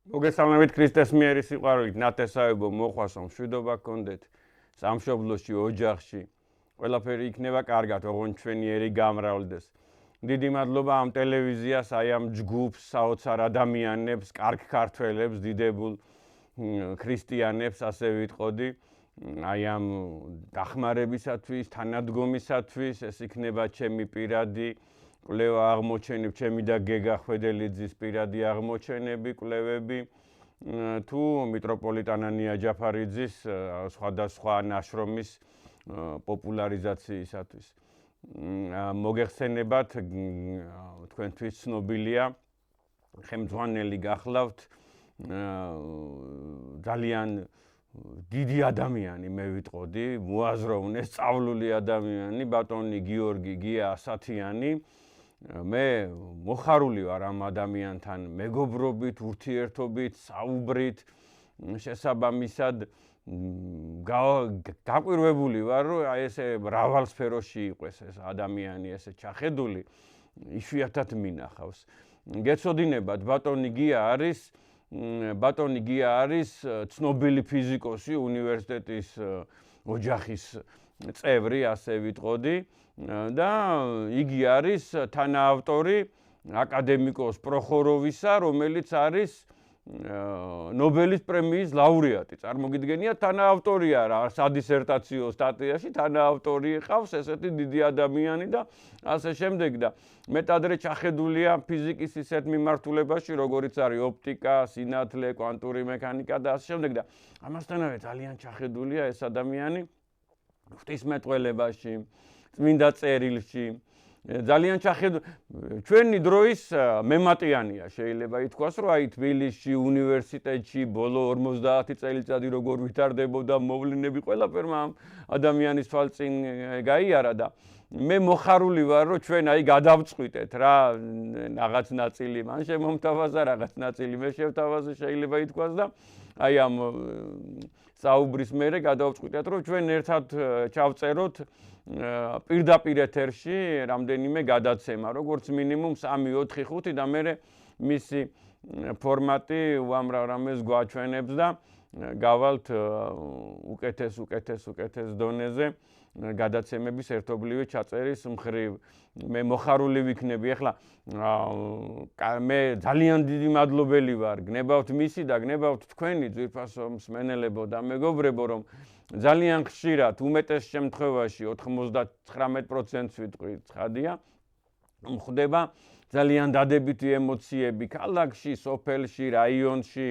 მოგესალმებით ქრისტეს მიერი სიყვარულით, ნათესავებო მოყვასო, მშვიდობა გქონდეთ სამშობლოში, ოჯახში. ყველაფერი იქნება კარგად, ოღონდ ჩვენიერი გამრავლდეს. დიდი მადლობა ამ ტელევიზიას, აი ამ ჯგუფს, საოცარ ადამიანებს, კარგ ქართველებს, დიდებულ ქრისტიანებს, ასე ვიტყოდი. აი ამ დახმარებისათვის, თანადგომისათვის, ეს იქნება ჩემი პირადი კვლევა აღმოჩენები, ჩემი და გეგა ხვედელიძის პირადი აღმოჩენები, კვლევები თუ მიტროპოლიტანანია ჯაფარიძის სხვადასხვა ნაშრომის პოპულარიზაციისათვის. მოგეხსენებათ, თქვენთვის ცნობილია, ხელმძღვანელი გახლავთ ძალიან დიდი ადამიანი, მე ვიტყოდი, მოაზროვნე, სწავლული ადამიანი, ბატონი გიორგი გია ასათიანი. მე მოხარული ვარ ამ ადამიანთან მეგობრობით, ურთიერთობით, საუბრით, შესაბამისად გაკვირვებული ვარ, რომ აი ესე მრავალ სფეროში იყოს ეს ადამიანი, ესე ჩახედული, იშვიათად მინახავს. გეცოდინებათ, ბატონი გია არის ცნობილი ფიზიკოსი, უნივერსიტეტის ოჯახის წევრი, ასე ვიტყოდი. და იგი არის თანაავტორი აკადემიკოს პროხოროვისა, რომელიც არის ნობელის პრემიის ლაურეატი. წარმოგიდგენიათ, თანაავტორია რა სადისერტაციო სტატიაში, თანაავტორი ყავს ესეთი დიდი ადამიანი და ასე შემდეგ და მეტადრე ჩახედულია ფიზიკის ისეთ მიმართულებაში, როგორიც არის ოპტიკა, სინათლე, კვანტური მექანიკა და ასე შემდეგ და ამასთანავე ძალიან ჩახედულია ეს ადამიანი ღვთისმეტყველებაში, წმინდა წერილში. ძალიან ჩვენი დროის მემატიანია, შეიძლება ითქვას, რომ აი თბილისში, უნივერსიტეტში ბოლო 50 წელიწადი როგორ ვითარდებოდა მოვლენები, ყველაფერმა ამ ადამიანის თვალწინ გაიარა და მე მოხარული ვარ, რომ ჩვენ აი გადავწყვიტეთ რა რაღაც ნაწილი მან შემომთავაზა, რაღაც ნაწილი მე შევთავაზე, შეიძლება ითქვას და აი ამ საუბრის მერე გადავწყვიტეთ, რომ ჩვენ ერთად ჩავწეროთ პირდაპირ ეთერში რამდენიმე გადაცემა, როგორც მინიმუმ 3-4-5 და მე მისი ფორმატი უამრავ რამეს გვაჩვენებს და გავალთ უკეთეს დონეზე გადაცემების ერთობლივი ჩაწერის მხრივ. მე მოხარული ვიქნები. ეხლა მე ძალიან დიდი მადლობელი ვარ, გნებავთ მისი და გნებავთ თქვენი ძვირფასო მსმენელებო და მეგობრებო, რომ ძალიან ხშირად, უმეტეს შემთხვევაში 99%-ს ვიტყვი ცხადია, ხდება ძალიან დადებითი ემოციები ქალაქში, სოფელში, რაიონში,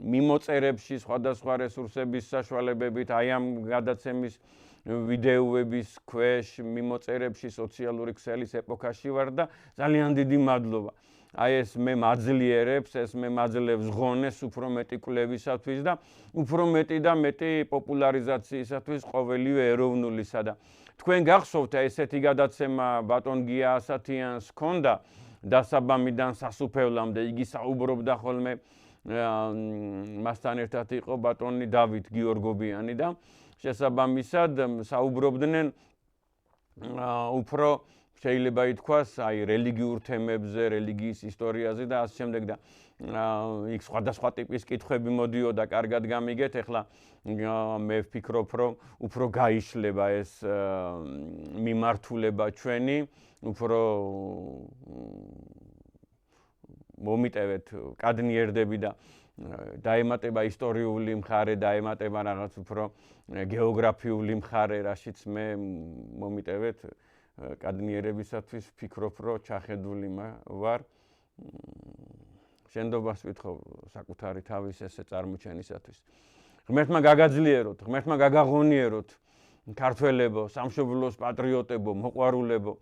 მიმოწერებში, სხვადასხვა რესურსების საშუალებებით, აი ამ გადაცემის ვიდეოების ქვეშ, მიმოწერებში, სოციალური ქსელის ეპოქაში ვარ და ძალიან დიდი მადლობა. აი ეს მე მაძლიერებს, ეს მე მაძლევს ღონეს უფრო მეტი კვლევისათვის და უფრო მეტი და მეტი პოპულარიზაციისათვის ყოველივე ეროვნულისა და თქვენ გახსოვთ ესეთი გადაცემა ბატონ გია ასათიანს ჰქონდა დასაბამიდან სასუფევლამდე, იგი საუბრობდა ხოლმე მასთან ერთად იყო ბატონი დავით გიორგობიანი და შესაბამისად საუბრობდნენ უფრო შეიძლება ითქვას აი რელიგიურ თემებზე, რელიგიის ისტორიაზე და ასე შემდეგ და იქ სხვადასხვა ტიპის კითხვები მოდიოდა, კარგად გამიგეთ. ეხლა მე ვფიქრობ, რომ უფრო გაიშლება ეს მიმართულება ჩვენი, უფრო მომიტევეთ კადნიერდები და დაემატება ისტორიული მხარე, დაემატება რაღაც უფრო გეოგრაფიული მხარე, რაშიც მე მომიტევეთ კადნიერებისათვის ვფიქრობ, რომ ჩახედული ვარ. შენდობას ვითხოვ საკუთარი თავის ესე წარმოჩენისათვის. ღმერთმა გაგაძლიეროთ, ღმერთმა გაგაღონიეროთ ქართველებო, სამშობლოს პატრიოტებო, მოყვარულებო.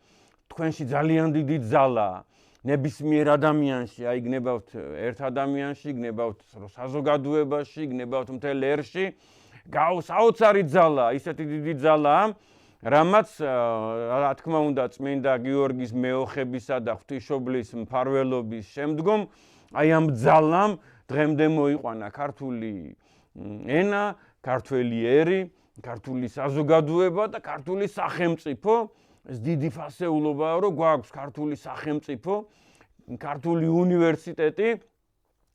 თქვენში ძალიან დიდი ძალაა. ნებისმიერ ადამიანში, აი გნებავთ ერთ ადამიანში, გნებავთ საზოგადოებაში, გნებავთ მთელ ერში, საოცარი ძალაა, ისეთი დიდი ძალაა, რამაც რა თქმა უნდა წმინდა გიორგის მეოხებისა და ღვთისმშობლის მფარველობის შემდგომ აი ამ ძალამ დღემდე მოიყვანა ქართული ენა, ქართველი ერი, ქართული საზოგადოება და ქართული სახელმწიფო. ეს დიდი ფასეულობაა, რომ გვაქვს ქართული სახელმწიფო, ქართული უნივერსიტეტი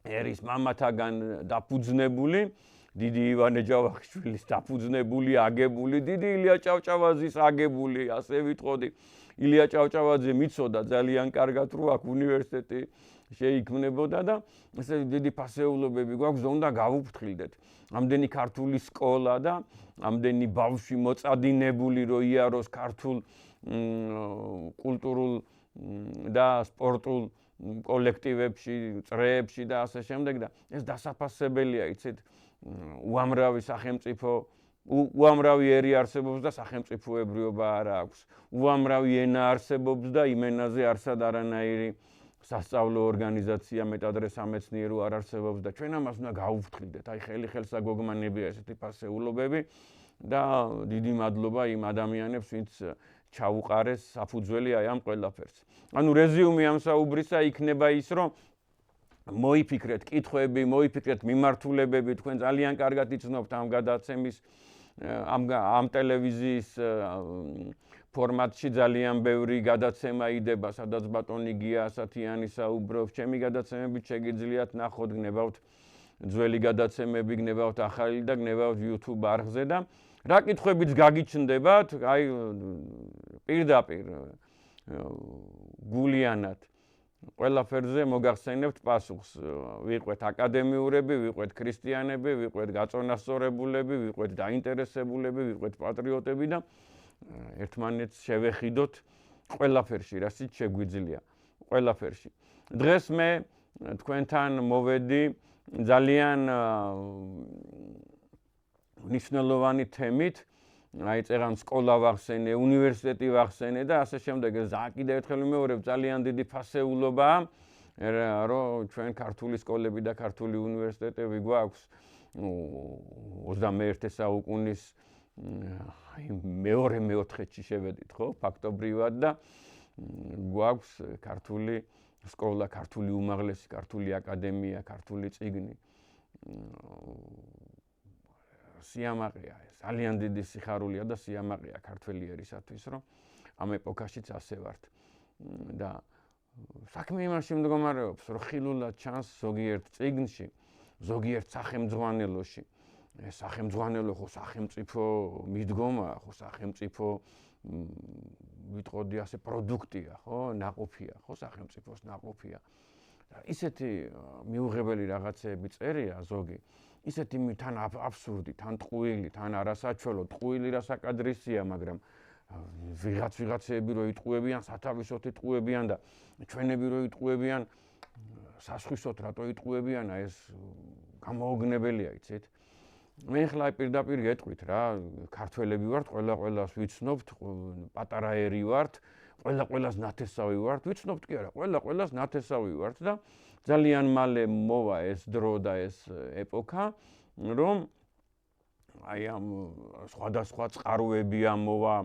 ერის მამათაგან დაფუძნებული, დიდი ივანე ჯავახიშვილის დაფუძნებული, აგებული, დიდი ილია ჭავჭავაძის აგებული, ასე ვიტყოდი. ილია ჭავჭავაძე მიცოდა ძალიან კარგად, რომ აქ უნივერსიტეტი შეიქმნებოდა და ესე დიდი ფასეულობები გვაქვს და უნდა გავუფრთხილდეთ. ამდენი ქართული სკოლა და ამდენი ბავშვი მოწადინებული, რომ იაროს ქართულ კულტურულ და სპორტულ კოლექტივებში, წრეებში და ასე შემდეგ და ეს დასაფასებელია, იცით, უამრავი სახელმწიფო, უამრავი ერი არსებობს და სახელმწიფოებრიობა არ აქვს. უამრავი ენა არსებობს და იმ ენაზე არსად არანაირი სასწავლო ორგანიზაცია მეტადრე სამეცნიერო არ არსებობს და ჩვენ ამას უნდა გავუფრთხილდეთ. აი ხელსა გოგმანებია ესეთი ფასეულობები და დიდი მადლობა იმ ადამიანებს, ვინც ჩაუყარეს საფუძველი აი ამ ყველაფერს. ანუ რეზიუმი ამ საუბრისა იქნება ის, რომ მოიფიქრეთ კითხვები, მოიფიქრეთ მიმართულებები, თქვენ ძალიან კარგად იცნობთ ამ გადაცემის ამ ტელევიზიის ფორმატში ძალიან ბევრი გადაცემა იდება, სადაც ბატონი გია ასათიანი საუბრობს. ჩემი გადაცემებით შეგიძლიათ ნახოთ, გნებავთ ძველი გადაცემები, გნებავთ ახალი და გნებავთ YouTube არხზე და რა კითხვებიც გაგიჩნდებათ, აი პირდაპირ გულიანად ყველაფერზე მოგახსენებთ პასუხს. ვიყვეთ აკადემიურები, ვიყვეთ ქრისტიანები, ვიყვეთ გაწონასწორებულები, ვიყვეთ დაინტერესებულები, ვიყვეთ პატრიოტები და ერთმანეთს შევეხიდოთ ყველაფერში, რასაც შეგვიძლია, ყველაფერში. დღეს მე თქვენთან მოვედი ძალიან მნიშვნელოვანი თემით, აი წეღან სკოლა ვახსენე, უნივერსიტეტი ვახსენე და ასე შემდეგ. ეს კიდევ ერთხელ ვიმეორებ, ძალიან დიდი ფასეულობაა, რომ ჩვენ ქართული სკოლები და ქართული უნივერსიტეტები გვაქვს 21 საუკუნის აი მეორე-მეოთხეში შევედით, ხო, ფაქტობრივად და გვაქვს ქართული სკოლა, ქართული უმაღლესი, ქართული აკადემია, ქართული წიგნი. სიამაყეა ეს, ძალიან დიდი სიხარულია და სიამაყეა ქართველი ერისათვის, რომ ამ ეპოქაშიც ასე ვართ. და საქმე იმაში მდგომარეობს, რომ ხილულად ჩანს ზოგიერთ წიგნში, ზოგიერთ სახელმძღვანელოში. ეს სახელმძღვანელო ხო სახელმწიფო მიდგომაა, ხო სახელმწიფო ვიტყოდი ასე პროდუქტია, ხო, ნაყოფია, ხო სახელმწიფოს ნაყოფია. ისეთი მიუღებელი რაღაცეები წერია ზოგი. ისეთი თან აბსურდი, თან ტყუილი, თან არასაჩვენო, ტყუილი რასაკადრისია, მაგრამ ვიღაცეები რო იტყუებიან, სათავისოთ იტყუებიან და ჩვენები რო იტყუებიან, სასხვისოთ რატო იტყუებიან, ეს გამოუგნებელია, იცით? მე ხლა პირდაპირ გეტყვით რა, ქართველები ვართ, ყველას ვიცნობთ, პატარა ერი ვართ, ყველას ნათესავი ვართ, ვიცნობთ კი არა, ყველას ნათესავი ვართ და ძალიან მალე მოვა ეს დრო და ეს ეპოქა, რომ აი ამ სხვადასხვა წყაროები ამოვა,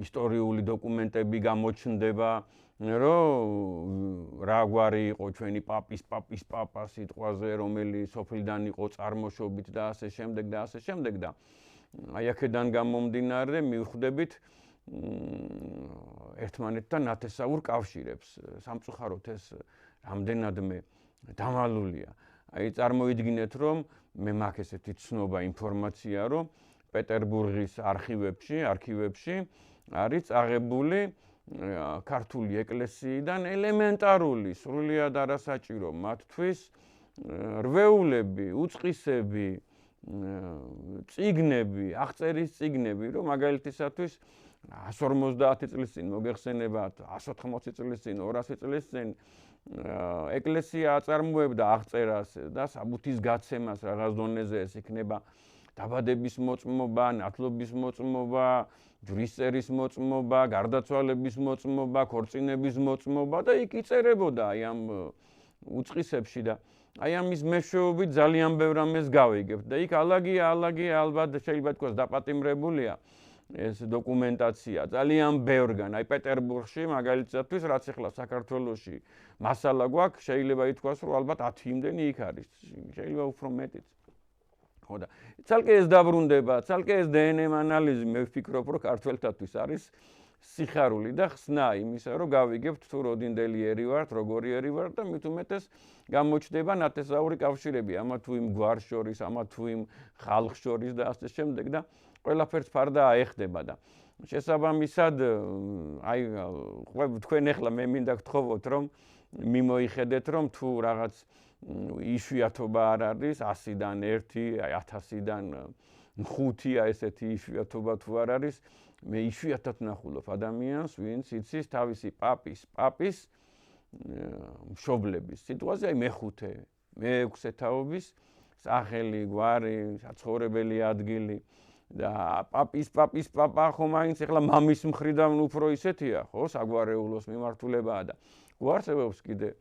ისტორიული დოკუმენტები გამოჩნდება, რომ რა გვარი იყო ჩვენი პაპის პაპა სიტყვაზე, რომელიც სოფლიდან იყო წარმოშობით და ასე შემდეგ და ასე შემდეგ და აი აქედან გამომდინარე მივხვდებით ერთმანეთთან ნათესაურ კავშირებს. სამწუხაროდ ეს რამდენადმე დამალულია. აი წარმოიდგინეთ, რომ მე მაქვს ესეთი ცნობა, ინფორმაცია, რომ პეტერბურგის არქივებში არის წაღებული ქართული ეკლესიიდან ელემენტარული, სრულიად არასაჭირო მათთვის რვეულები, უწყისები, წიგნები, აღწერის წიგნები, რომ მაგალითისათვის 150 წლის წინ მოგეხსენებათ, 180 წლის წინ, 200 წლის წინ ეკლესია აწარმოებდა აღწერას და საბუთის გაცემას რაღაც დონეზე ეს იქნება დაბადების მოწმობა, ნათლობის მოწმობა, ჯვრისწერის მოწმობა, გარდაცვალების მოწმობა, ქორწინების მოწმობა და იქ იწერებოდა აი ამ უწყისებში და აი ამის მეშვეობით ძალიან ბევრ ამას გავიგებთ და იქ ალაგია ალბათ შეიძლება თქვას დაპატიმრებულია ეს დოკუმენტაცია ძალიან ბევრგან, აი პეტერბურგში მაგალითად რაც ახლა საქართველოში მასალა გვაქვს, შეიძლება ითქვას რომ ალბათ 10 იმდენი იქ არის, შეიძლება უფრო მეტიც. ხო და ცალკე ეს დაბრუნდება, ცალკე ეს დნმ ანალიზი მე ვფიქრობ რომ ქართველთათვის არის სიხარული და ხსნა იმისა, რომ გავიგებთ თუ როდინდელი ერი ვართ, როგორი ერი ვართ და მით უმეტეს გამოჩნდება ნათესაური კავშირები ამა თუ იმ გვარს შორის, ამა თუ იმ ხალხს შორის და ასე შემდეგ და ყველაფერს ფარდა აეხდება და შესაბამისად აი თქვენ ახლა მე მინდა გთხოვოთ რომ მიმოიხედეთ რომ თუ რაღაც იშვიათობა არ არის 100-დან 1, აი 1000-დან 5 ესეთი იშვიათობა თუ არ არის მე იშვიათად ნახულობ ადამიანს ვინც იცის თავისი პაპის მშობლების სიტუაცია აი მე-5 მე-6 თაობის სახელი გვარი საცხოვრებელი ადგილი და პაპის პაპა ხო მაინც ახლა მამის მხრიდან უფრო ისეთია ხო საგვარეულოს მიმართულებაა და გვარცევებს კიდე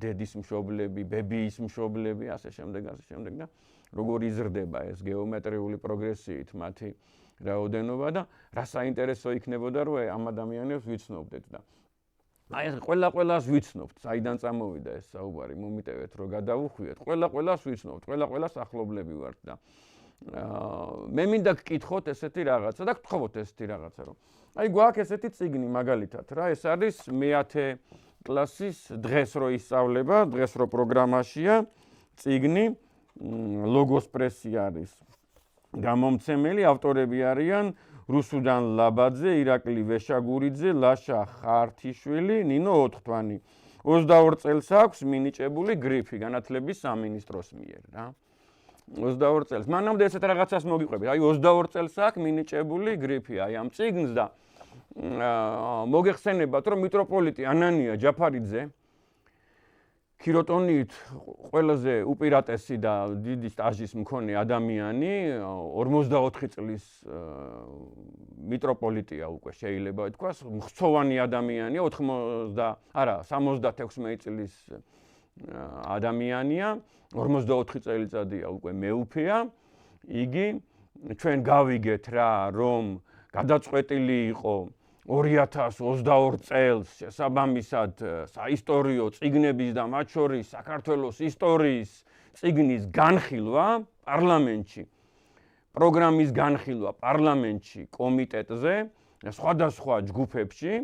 დედის მშობლები, ბებიის მშობლები, ასე შემდეგ და როგორ იზრდება ეს გეომეტრიული პროგრესიით მათი რაოდენობა და რა საინტერესო იქნებოდა რომ ამ ადამიანებს ვიცნობდეთ და აი ეს ყველას ვიცნობთ, საიდან წამოვიდა ეს საუბარი, მომიტევეთ რომ გადავუხვიეთ, ყველას ვიცნობთ, ყველას ახლობლები ვართ და მე მინდა გკითხოთ ესეთი რაღაცა და გთხოვოთ ესეთი რაღაცა რომ აი გვაქვს ესეთი წიგნი მაგალითად რა ეს არის მე-10 კლასის დღეს რო ისწავლება, დღეს რო პროგრამაშია წიგნი ლოგოს პრესი არის გამომცემელი, ავტორები არიან რუსუდან ლაბაძე, ირაკლი ვეშაგურიძე, ლაშა ხართიშვილი, ნინო ოთხთვანი. 22 წელს აქვს მინიჭებული გრიფი განათლების სამინისტროს მიერ რა. 22 წელს. მანამდე ესეთ რაღაცას მოგიყვებით. აი 22 წელს აქვს მინიჭებული გრიფი აი ამ წიგნს და მოგეხსენებათ რომ მიტროპოლიტი ანანია ჯაფარიძე ქიროტონით ყველაზე უპირატესი და დიდი სტაჟის მქონე ადამიანი 44 წლის მიტროპოლიტია უკვე შეიძლება ითქვას მხცოვანი ადამიანია 76 წლის ადამიანია 44 წელიწადია უკვე მეუფეა იგი ჩვენ გავიგეთ რა რომ გადაწყვეტილი იყო 2022 წელს შესაბამისად საისტორიო წიგნების და მათ შორის საქართველოს ისტორიის წიგნის განხილვა პარლამენტში პროგრამის განხილვა პარლამენტში კომიტეტზე სხვადასხვა ჯგუფებში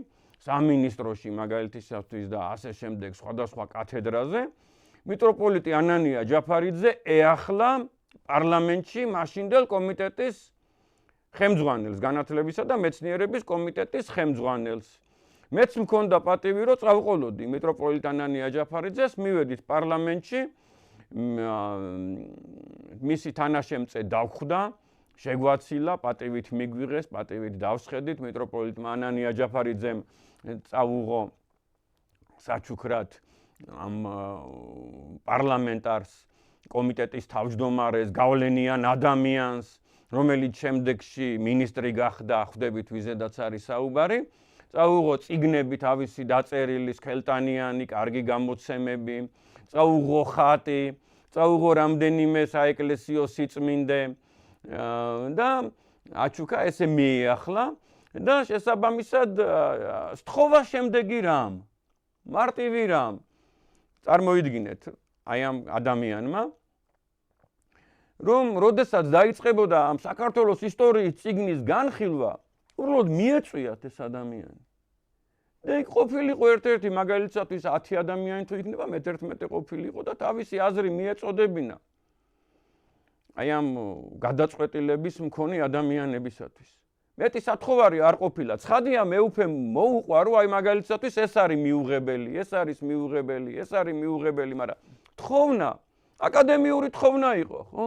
სამინისტროში მაგალითისათვის და ასე შემდეგ სხვადასხვა კათედრაზე მიტროპოლიტი ანანია ჯაფარიძე ეახლა პარლამენტში მაშინდელ კომიტეტის ხელმძღვანელს განათლებისა და მეცნიერების კომიტეტის ხელმძღვანელს. მეც მქონდა პატივი რომ წავყოლოდი მიტროპოლიტ ანანია ჯაფარიძეს, მივედით პარლამენტში, მისი თანაშემწე დავხვდა, შეგვაცილა, პატივით მიგვიღეს, პატივით დავსხედით მიტროპოლიტ ანანია ჯაფარიძემ წავუღო საჩუქრად ამ პარლამენტარს კომიტეტის თავმჯდომარეს გავლენიან ადამიანს რომელიც შემდეგში მინისტრი გახდა, ხვდებით ვიზედაც არის საუბარი. წაუღო წიგნები თავისი დაწერილი, სქელტანიანი, კარგი გამოცემები, წაუღო ხატი, წაუღო რამდენიმე საეკლესიო სიწმინდე და აჩუქა ესე მიეახლა და შესაბამისად სთხოვა შემდეგი რამ, მარტივი რამ. წარმოიდგინეთ აი ამ ადამიანმა რომ როდესაც დაიწყებოდა ამ საქართველოს ისტორიის წიგნის განხილვა, უბრალოდ მიეწვიათ ეს ადამიანი. და იქ ყოფილიყო ერთ-ერთი მაგალითისათვის 10 ადამიანი თუ იქნება, მე-11 ყოფილიყო და თავისი აზრი მიეწოდებინა. აი ამ გადაწყვეტილების მქონე ადამიანებისათვის. მეტი სათხოვარი არ ყოფილა. ცხადია მეუფემ მოუყვა, რომ აი მაგალითისათვის ეს არის მიუღებელი, ეს არის მიუღებელი, მაგრამ თხოვნა აკადემიური თხოვნა იყო, ხო?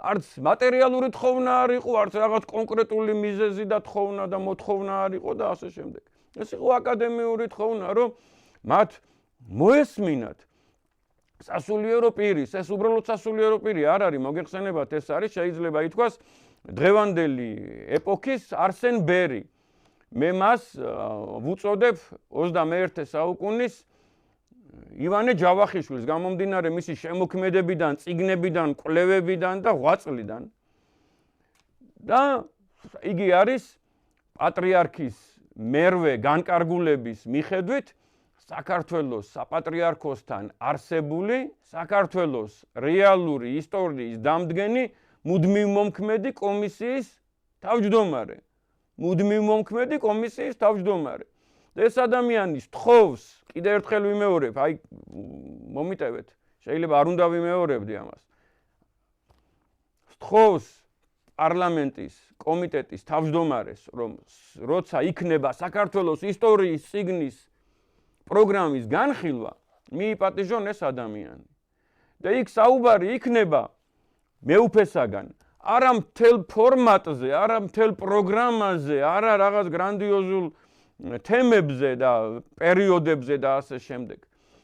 არც მატერიალური თხოვნა არ იყო, არც რაღაც კონკრეტული მიზეზი და თხოვნა და მოთხოვნა არ იყო და ასე შემდეგ. ეს იყო აკადემიური თხოვნა, რომ მათ მოესმინათ სასულიერო პირის, ეს უბრალოდ სასულიერო პირი არ არის, მოგეხსენებათ, ეს არის შეიძლება ითქვას დღევანდელი ეპოქის არსენ ბერი. მე მას ვუწოდებ 21 საუკუნის ივანე ჯავახიშვილს გამომდინარე მისი შემოქმედებიდან, წიგნებიდან, კვლევებიდან და ღვაწლიდან. და იგი არის პატრიარქის მერვე განკარგულების მიხედვით საქართველოს საპატრიარქოსთან არსებული საქართველოს რეალური ისტორიის დამდგენი მუდმივ მომქმედი კომისიის თავმჯდომარე. მუდმივ მომქმედი კომისიის თავმჯდომარე. და ეს ადამიანი სთხოვს, კიდე ერთხელ ვიმეორებ, აი მომიტევეთ, შეიძლება არ უნდა ვიმეორებდი ამას. სთხოვს პარლამენტის კომიტეტის თავმჯდომარეს, რომ როცა იქნება საქართველოს ისტორიის წიგნის პროგრამის განხილვა, მიიპატიჟონ ეს ადამიანი. და იქ საუბარი იქნება მეუფესაგან, არა მთელ ფორმატზე, არა მთელ პროგრამაზე, არა რაღაც გრანდიოზულ თემებზე და პერიოდებზე და ასე შემდეგ.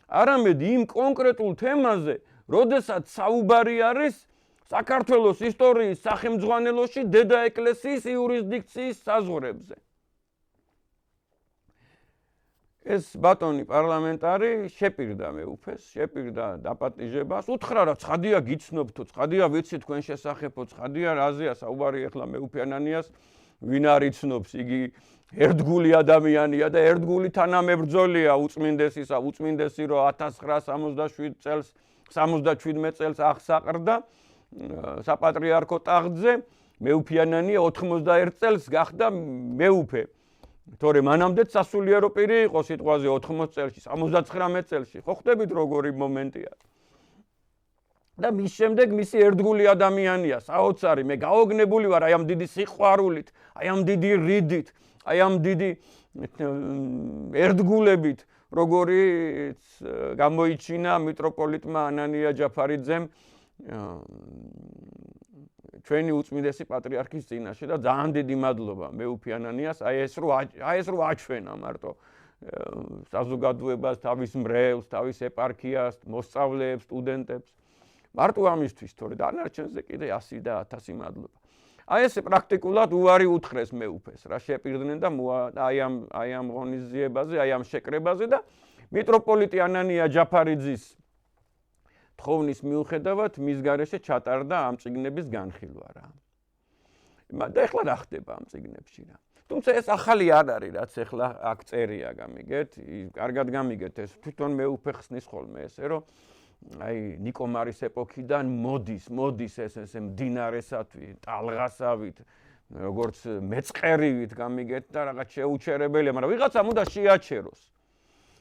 არამედ იმ კონკრეტულ თემაზე, როდესაც საუბარი არის საქართველოს ისტორიის სახელმძღვანელოში დედა ეკლესიის იურისდიქციის საზღვრებზე. ეს ბატონი პარლამენტარი შეპირდა მეუფეს, შეპირდა დაპატიჟებას, უთხრა რა ცხადია გიცნობთო, ცხადია ვიცი თქვენ შესახებო, ცხადია რაზეა საუბარი ახლა მეუფე ანანიას, ვინ არ იცნობს, იგი ერთგული ადამიანია და ერთგული თანამებრძოლია უწმინდესისა, უწმინდესი რო 1967 წელს 77 წელს აღსაყრდა საპატრიარქო ტახტზე, მეუფე ანანია 91 წელს გახდა მეუფე. თორე მანამდეც სასულიერო პირი იყო სიტყვაზე 80 წელში, 79 წელში. ხო ხდებით როგორი მომენტია. და მის შემდეგ მისი ერთგული ადამიანია, საოცარი, მე გაოგნებული ვარ აი ამ დიდი სიყვარულით, აი ამ დიდი რიდით, აი ამ დიდი ერთგულებით, როგორიც გამოიჩინა მიტროპოლიტმა ანანია ჯაფარიძემ ჩვენი უწმინდესი პატრიარქის წინაშე და ძალიან დიდი მადლობა მეუფე ანანიას, აი ეს რო აჩვენა მარტო საზოგადოებას, თავის მრევლს, თავის ეპარქიას, მოსწავლეებს, სტუდენტებს. მარტო ამისთვის, თორე დანარჩენზე კიდე 100 და 1000 მადლობა. აი ეს პრაქტიკულად უარი უთხრეს მეუფეს, რა შეპირდნენ და აი ამ ღონისძიებაზე, აი ამ შეკრებაზე და მიტროპოლიტი ანანია ჯაფარიძის თხოვნის მიუხედავად მის გარეშე ჩატარდა ამ წიგნების განხილვა რა. და ეხლა რა ხდება ამ წიგნებში რა. თუმცა ეს ახალი არ არის, რაც ეხლა აქ წერია, გამიგეთ, კარგად გამიგეთ ეს თვითონ მეუფე ხსნის ხოლმე ესე რომ აი ნიკო მარის ეპოქიდან მოდის ეს მდინარესათვი, ტალღასავით, როგორც მეწყერივით გამიგეთ და რაღაც შეუჩერებელია, მაგრამ ვიღაცამ უნდა შეაჩეროს.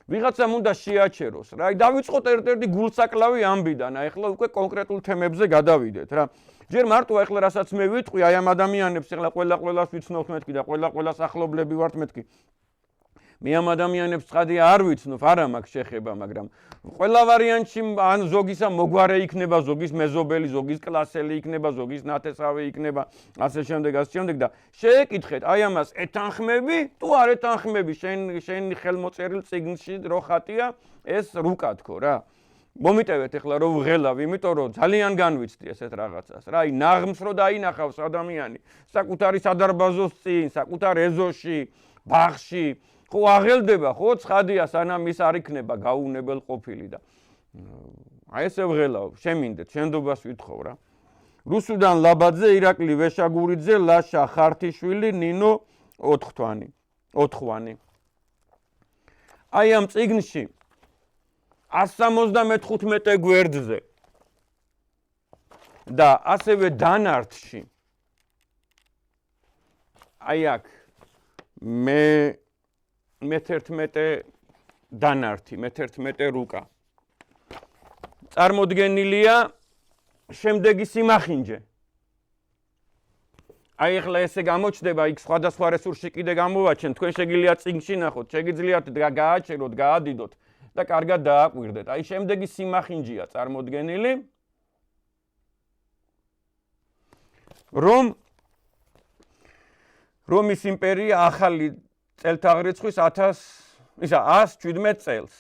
ვიღაცამ უნდა შეაჩეროს რა. აი დავიწყოთ ერთ-ერთი გულსაკლავი ამბიდან, აი ახლა უკვე კონკრეტულ თემებზე გადავიდეთ რა. ჯერ მარტო ახლა რასაც მე ვიტყვი, აი ამ ადამიანებს ახლა ყველას ვიცნობთ მეთქი და ყველას ახლობლები ვართ მეთქი. მე ამ ადამიანებს ცხადია არ ვიცნობ, არა მაქვს შეხება, მაგრამ ყველა ვარიანტში ან ზოგისა მოგვარე იქნება, ზოგის მეზობელი, ზოგის კლასელი იქნება, ზოგის ნათესავი იქნება, ასე შემდეგ და შეეკითხეთ, აი ამას ეთანხმები, თუ არ ეთანხმები, შენ ხელმოწერილ წიგნში რო ხატია, ეს რუკა თქო რა. მომიტევეთ ახლა რო ვღელავ, იმიტომ რომ ძალიან განვიცდი ესეთ რაღაცას რა. აი ნაღმს რო დაინახავს ადამიანი, საკუთარი სადარბაზოს წინ, საკუთარ ეზოში, ბაღში ხო აღელდება, ხო ცხადია სანამ ის არ იქნება გაუნებელ ყოფილი და აი ესე ვღელავ, შემინდეთ, შენდობას ვითხოვ რა. რუსუდან ლაბაძე, ირაკლი ვეშაგურიძე, ლაშა ხართიშვილი, ნინო ოთხვანი. აი ამ წიგნში 175 გვერდზე და ასევე დანართში აი აქ მე-11 დანართი, მე-11 რუკა. წარმოდგენილია შემდეგი სიმახინჯე. აი ახლა ესე გამოჩნდება, იქ სხვადასხვა რესურსში კიდე გამოვაჩენ, თქვენ შეგიძლიათ წიგნში ნახოთ, შეგიძლიათ გააჩეროთ, გაადიდოთ და კარგად დააკვირდეთ. აი შემდეგი სიმახინჯეა წარმოდგენილი, რომ რომის იმპერია ახალი წელთაღრიცხვის 117 წელს.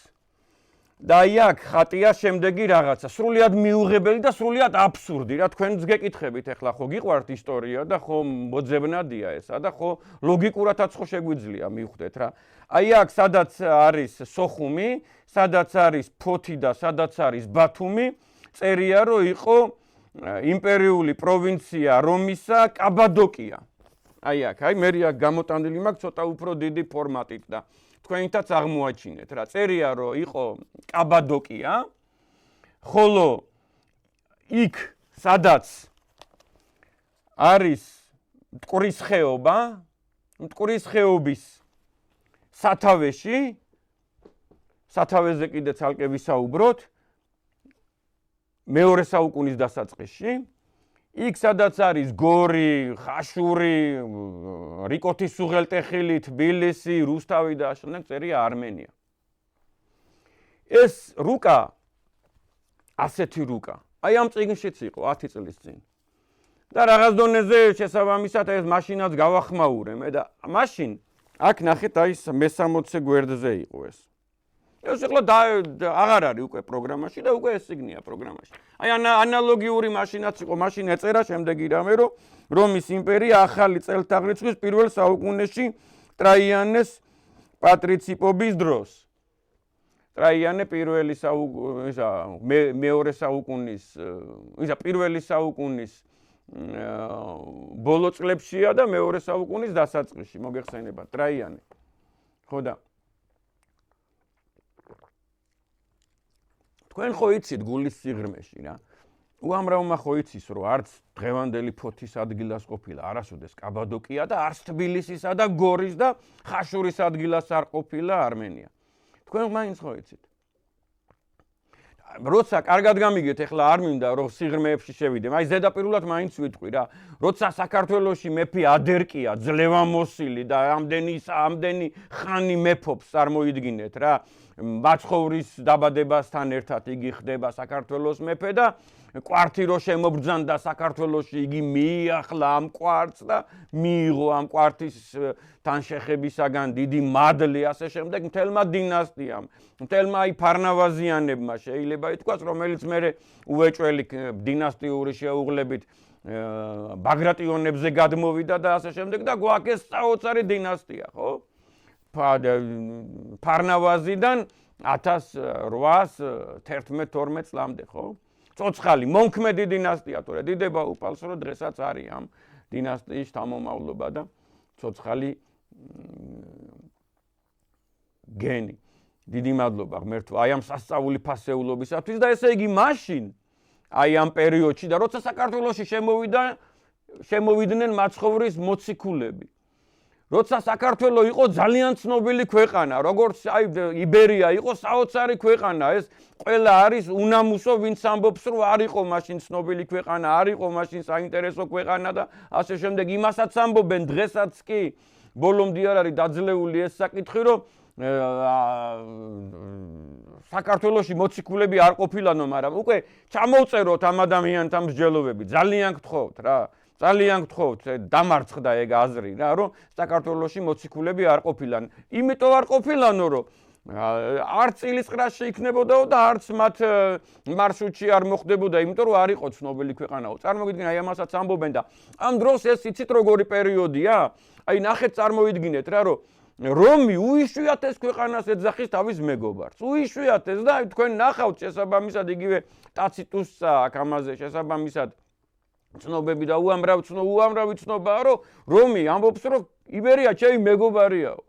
და აი აქ ხატია შემდეგი რაღაცა, სრულიად მიუღებელი და სრულიად აბსურდი რა, თქვენც გეკითხებით ახლა ხო გიყვართ ისტორია და ხო მოძებნადია ესა და ხო ლოგიკურადაც ხო შეგვიძლია მივხვდეთ რა. აი აქ სადაც არის სოხუმი, სადაც არის ფოთი და სადაც არის ბათუმი, წერია რომ იყო იმპერიული პროვინცია რომისა კაბადოკია. აი აქ, აი მე აქ გამოტანილი მაქვს ცოტა უფრო დიდი ფორმატით და თქვენითაც აღმოაჩინეთ რა. წერია რომ იყო კაბადოკია, ხოლო იქ სადაც არის მტკვრის ხეობა, მტკვრის ხეობის სათავეზე კიდე ცალკე ვისაუბროთ მეორე საუკუნის დასაწყისში იქ სადაც არის გორი, ხაშური, რიკოთის სუღელტეხილი, თბილისი, რუსთავი და შემდეგ წერია არმენია. ეს რუკა ასეთი რუკა აი ამ წიგნშიც იყო 10 წლის წინ. და რაღაც დონეზე შესაბამისად ეს მაშინაც გავახმაურე მე და მაშინ აქ ნახეთ აი მე-60 გვერდზე იყო ეს. ეს ახლა აღარ არის უკვე პროგრამაში და უკვე ეს წიგნია პროგრამაში. აი ანალოგიური მაშინაც იყო, მაშინ ეწერა შემდეგი რამე, რომ რომის იმპერია ახალი წელთაღრიცხვის პირველ საუკუნეში ტრაიანეს პატრიციპობის დროს. ტრაიანე პირველი მეორე საუკუნის, პირველი საუკუნის ბოლო წლებშია და მეორე საუკუნის დასაწყისში, მოგეხსენებათ, ტრაიანე. ხო და თქვენ ხო იცით გულის სიღრმეში რა. უამრავმა ხო იცის, რომ არც დღევანდელი ფოთის ადგილას ყოფილა არასოდეს კაბადოკია და არც თბილისისა და გორის და ხაშურის ადგილას არ ყოფილა არმენია. თქვენ მაინც ხო იცით. როცა კარგად გამიგეთ, ეხლა არ მინდა რომ სიღრმეებში შევიდე, აი ზედაპირულად მაინც ვიტყვი რა. როცა საქართველოში მეფე ადერკია, ძლევამოსილი და ამდენი ხანი მეფობს წარმოიდგინეთ რა. მაცხოვრის დაბადებასთან ერთად იგი ხდება საქართველოს მეფე და კვართი რო შემობრძანდა საქართველოში იგი მიახლა ამ კვართს და მიიღო ამ კვართის თანშეხებისაგან დიდი მადლი ასე შემდეგ მთელმა დინასტიამ, მთელმა აი ფარნავაზიანებმა შეიძლება ითქვას, რომელიც მერე უეჭველი დინასტიური შეუღლებით ბაგრატიონებზე გადმოვიდა და ასე შემდეგ და გვაქვს საოცარი დინასტია, ხო? ფარნავაზიდან 1811-12 წლამდე, ხო? ცოცხალი, მომქმედი დინასტია თორე დიდება უფალს რომ დღესაც არის ამ დინასტიის შთამომავლობა და ცოცხალი გენი. დიდი მადლობა ღმერთო, აი ამ სასწაული ფასეულობისათვის და ესე იგი მაშინ აი ამ პერიოდში და როცა საქართველოში შემოვიდნენ მაცხოვრის მოციქულები. როცა საქართველო იყო ძალიან ცნობილი ქვეყანა, როგორც აი იბერია იყო საოცარი ქვეყანა, ეს ყველა არის უნამუსო, ვინც ამბობს, რომ არ იყო მაშინ ცნობილი ქვეყანა, არ იყო მაშინ საინტერესო ქვეყანა და ასე შემდეგ. იმასაც ამბობენ დღესაც კი ბოლომდე არ არის დაძლეული ეს საკითხი, რომ საქართველოში მოციქულები არ ყოფილანო, მაგრამ უკვე ჩამოვწეროთ ამ ადამიანთა მსჯელობები, ძალიან გთხოვთ რა. ძალიან გთხოვთ, დამარცხდა ეგ აზრი რა, რომ საქართველოში მოციქულები არ ყოფილან. იმიტომ არ ყოფილანო, რომ არც წილისყრაში იქნებოდაო და არც მათ მარშრუტში არ მოხდებოდა, იმიტომ რომ არ იყო ცნობილი ქვეყანაო. წარმოგიდგინეთ, აი ამასაც ამბობენ და ამ დროს ეს იცით როგორი პერიოდია? აი ნახეთ, წარმოიდგინეთ რა, რომ რომი უიშვიათეს ქვეყანას ეძახის თავის მეგობარს. უიშვიათეს და თქვენ ნახავთ შესაბამისად იგივე ტაციტუსსა აქ ამაზე შესაბამისად ცნობები და უამრავი ცნობაა, რომ რომი ამბობს, რომ იბერია ჩემი მეგობარიაო.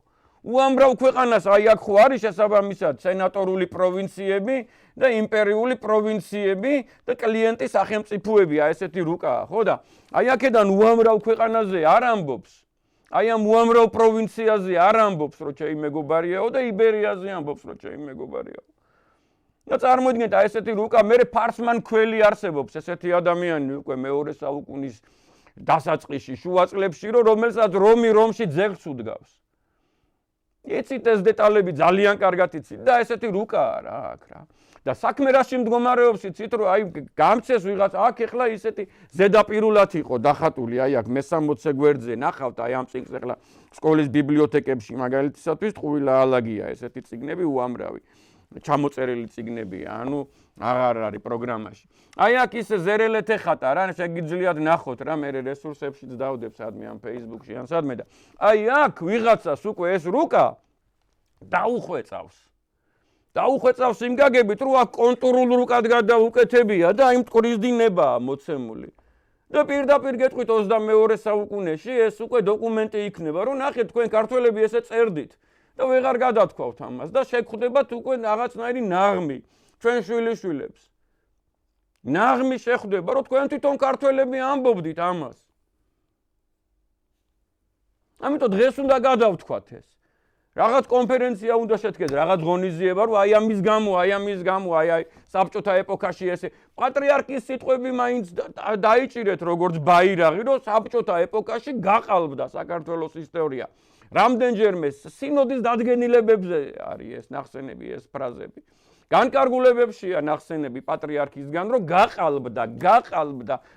უამრავ ქვეყანას აი აქ ხო არის შესაბამისად სენატორული პროვინციები და იმპერიული პროვინციები და კლიენტი სახელმწიფოებია, ესეთი რუკაა, ხო და აი აქედან უამრავ ქვეყანაზე არ ამბობს. აი ამ უამრავ პროვინციაზე არ ამბობს, რომ ჩემი მეგობარიაო და იბერიაზე ამბობს, რომ ჩემი მეგობარიაო. და წარმოიდგინეთ, აი ესეთი რუკა მერე ფარსმან ქველი არსებობს, ესეთი ადამიანი უკვე მეორე საუკუნის დასაწყისში, შუა წლებში, რომელსაც რომი რომში ძეგლს უდგავს. იცით ეს დეტალები ძალიან კარგად იცით და ესეთი რუკაა რა აქ რა. და საქმე რაში მდგომარეობს იცით, რომ აი გამცეს ვიღაც აქ ეხლა ისეთი ზედაპირულად იყო დახატული, აი აქ მე-60 გვერდზე ნახავთ აი ამ წიგნს ეხლა სკოლის ბიბლიოთეკებში მაგალითისათვის ტყუილა ალაგია ესეთი წიგნები უამრავი. ჩამოწერილი წიგნებია, ანუ აღარ არის პროგრამაში. აი აქ ის ზერელეთ ეხატა რა, შეგიძლიათ ნახოთ რა, მე რესურსებშიც დავდებ სადმე ამ Facebook-ში ან სადმე და აი აქ ვიღაცას უკვე ეს რუკა დაუხვეწავს. დაუხვეწავს იმ გაგებით, რომ აქ კონტურულ რუკად გადაუკეთებია და აი მტკვრის დინებაა მოცემული. და პირდაპირ გეტყვით 22 საუკუნეში ეს უკვე დოკუმენტი იქნება, რომ ნახეთ თქვენ ქართველები ესე წერდით. და ვეღარ გადათქვავთ ამას და შეგხვდებათ უკვე რაღაცნაირი ნაღმი ჩვენ შვილიშვილებს. ნაღმი შეხვდება, რომ თქვენ თვითონ ქართველები ამბობდით ამას. ამიტომ დღეს უნდა გადავთქვათ ეს. რაღაც კონფერენცია უნდა შედგეს, რაღაც ღონისძიება, რომ აი ამის გამო, აი საბჭოთა ეპოქაში ესე პატრიარქის სიტყვები მაინც დაიჭირეთ როგორც ბაირაღი, რომ საბჭოთა ეპოქაში გაყალბდა საქართველოს ისტორია. რამდენჯერმე სინოდის დადგენილებებზე არის ეს ნახსენები, ეს ფრაზები. განკარგულებებშია ნახსენები პატრიარქისგან, რომ გაყალბდა,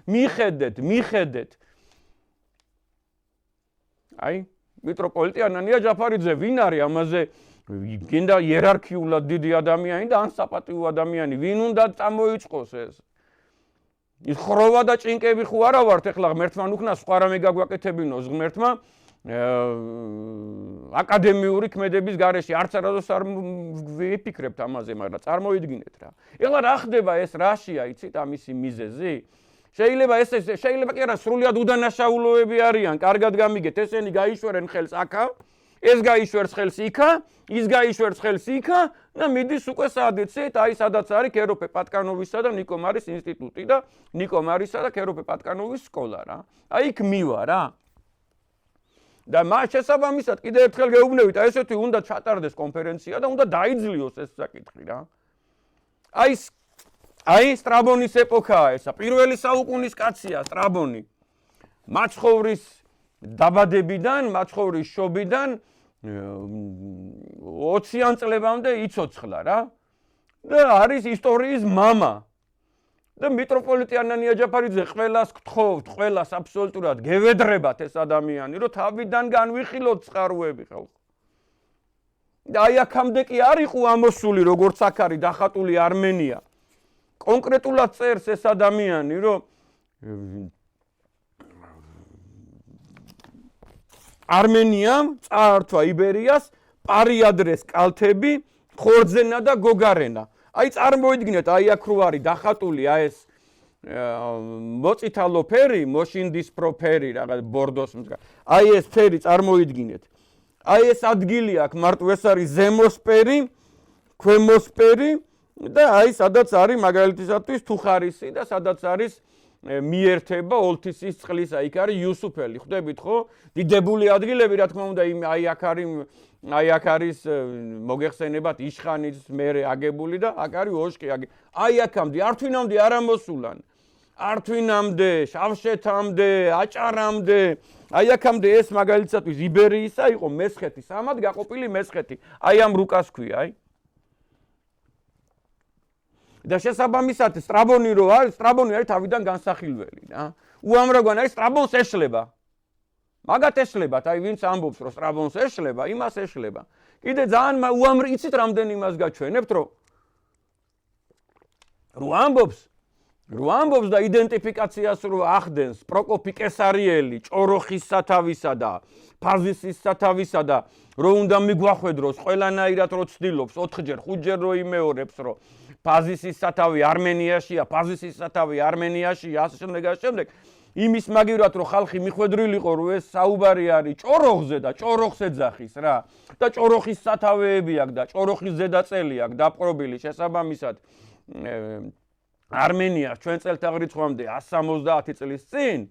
მიხედეთ. აი მიტროპოლიტი ანანია ჯაფარიძე ვინ არის ამაზე გინდა იერარქიულად დიდი ადამიანი და ან საპატიო ადამიანი ვინ უნდა წამოიწყოს ეს ის ხროვა და ჭინკები ხო არა ვართ ეხლა ღმერთთან უქნა სხვა რამე გაგვაკეთებინოს ღმერთმა აკადემიური ქმედების გარეშე არც არასდროს არ ვიფიქრებთ ამაზე მაგრამ წარმოიდგინეთ რა ეხლა რა ხდება ეს რაშია იცით ამისი მიზეზი შეიძლება კი არა სრულიად უდანაშაულოები არიან, კარგად გამიგეთ, ესენი გაიშვერენ ხელს აქა, ეს გაიშვერს ხელს იქა, ის გაიშვერს ხელს იქა და მიდის უკვე სადეცით, აი სადაც არის კეროპე პატკანოვისა და ნიკო მარის ინსტიტუტი და ნიკო მარისა და კეროპე პატკანოვის სკოლა რა. აი იქ მივა რა. და მას შესაბამისად კიდევ ერთხელ გეუბნებით, აი ესეთი უნდა ჩატარდეს კონფერენცია და უნდა დაიძლიოს ეს საკითხი რა. აი სტრაბონის ეპოქაა ესა. პირველი საუკუნის კაცია სტრაბონი. მაცხოვრის დაბადებიდან, მაცხოვრის შობიდან 20-იან წლებამდე იცოცხლა რა. და არის ისტორიის მამა. და მიტროპოლიტი ანანია ჯაფარიძე ყველას გთხოვთ, ყველას აბსოლუტურად გევედრებათ ეს ადამიანი, რომ თავიდან განვიხილოთ წყაროები ხალხო. და აი აქამდე კი არ იყო ამოსული როგორც აქ არის დახატული არმენია. კონკრეტულად წერს ეს ადამიანი, რომ არმენიამ წაართვა იბერიას პარიადრეს კალთები, ხორძენა და გოგარენა. აი წარმოიდგინეთ, აი აქ რო არის დახატული აი ეს მოწითალო ფერი, მოშინდისფრო ფერი, რაღაც ბორდოს მსგავსი. აი ეს ფერი წარმოიდგინეთ. აი ეს ადგილი აქ მარტო ეს არის ზემოსფერი, ქვემოსფერი და აი სადაც არის მაგალითისათვის თუხარისი და სადაც არის მიერთება ოლთისის წყლისა, იქ არის იუსუფელი, ხვდებით ხო? დიდებული ადგილები, რა თქმა უნდა, აი აქ არის მოგეხსენებათ იშხანის მერე აგებული და აქ არის ოშკი აგებული. აი აქამდე ართვინამდე არ ამოსულან. ართვინამდე, შავშეთამდე, აჭარამდე, აი აქამდე ეს მაგალითისათვის იბერიისა იყო მესხეთი, სამად გაყოფილი მესხეთი. აი ამ რუკას ქვია, აი. და შესაბამისად სტრაბონი რო არის, სტრაბონი არის თავიდან განსახილველი, რა. უამრავგან არის სტრაბონს ეშლება. მაგათ ეშლებათ, აი ვინც ამბობს რომ სტრაბონს ეშლება, იმას ეშლება. კიდე ძალიან უამრავ იცით რამდენი იმას გაჩვენებთ, რომ ამბობს და იდენტიფიკაციას რო ახდენს პროკოფი კესარიელი, ჭოროხის სათავისა და ფაზისის სათავისა და რო უნდა მიგვახვედროს ყველანაირად რო ცდილობს 4-ჯერ, 5-ჯერ რო იმეორებს, რომ ფაზისის სათავი არმენიაშია, ფაზისის სათავი არმენიაშია, ასე შემდეგ. იმის მაგივრად რომ ხალხი მიხვედრილიყო რომ ეს საუბარი არის ჭოროხზე და ჭოროხს ეძახის რა და ჭოროხის სათავეები აქვს და ჭოროხის ზედაწელი აქვს დაპყრობილი შესაბამისად არმენიას ჩვენ წელთაღრიცხვამდე 170 წლის წინ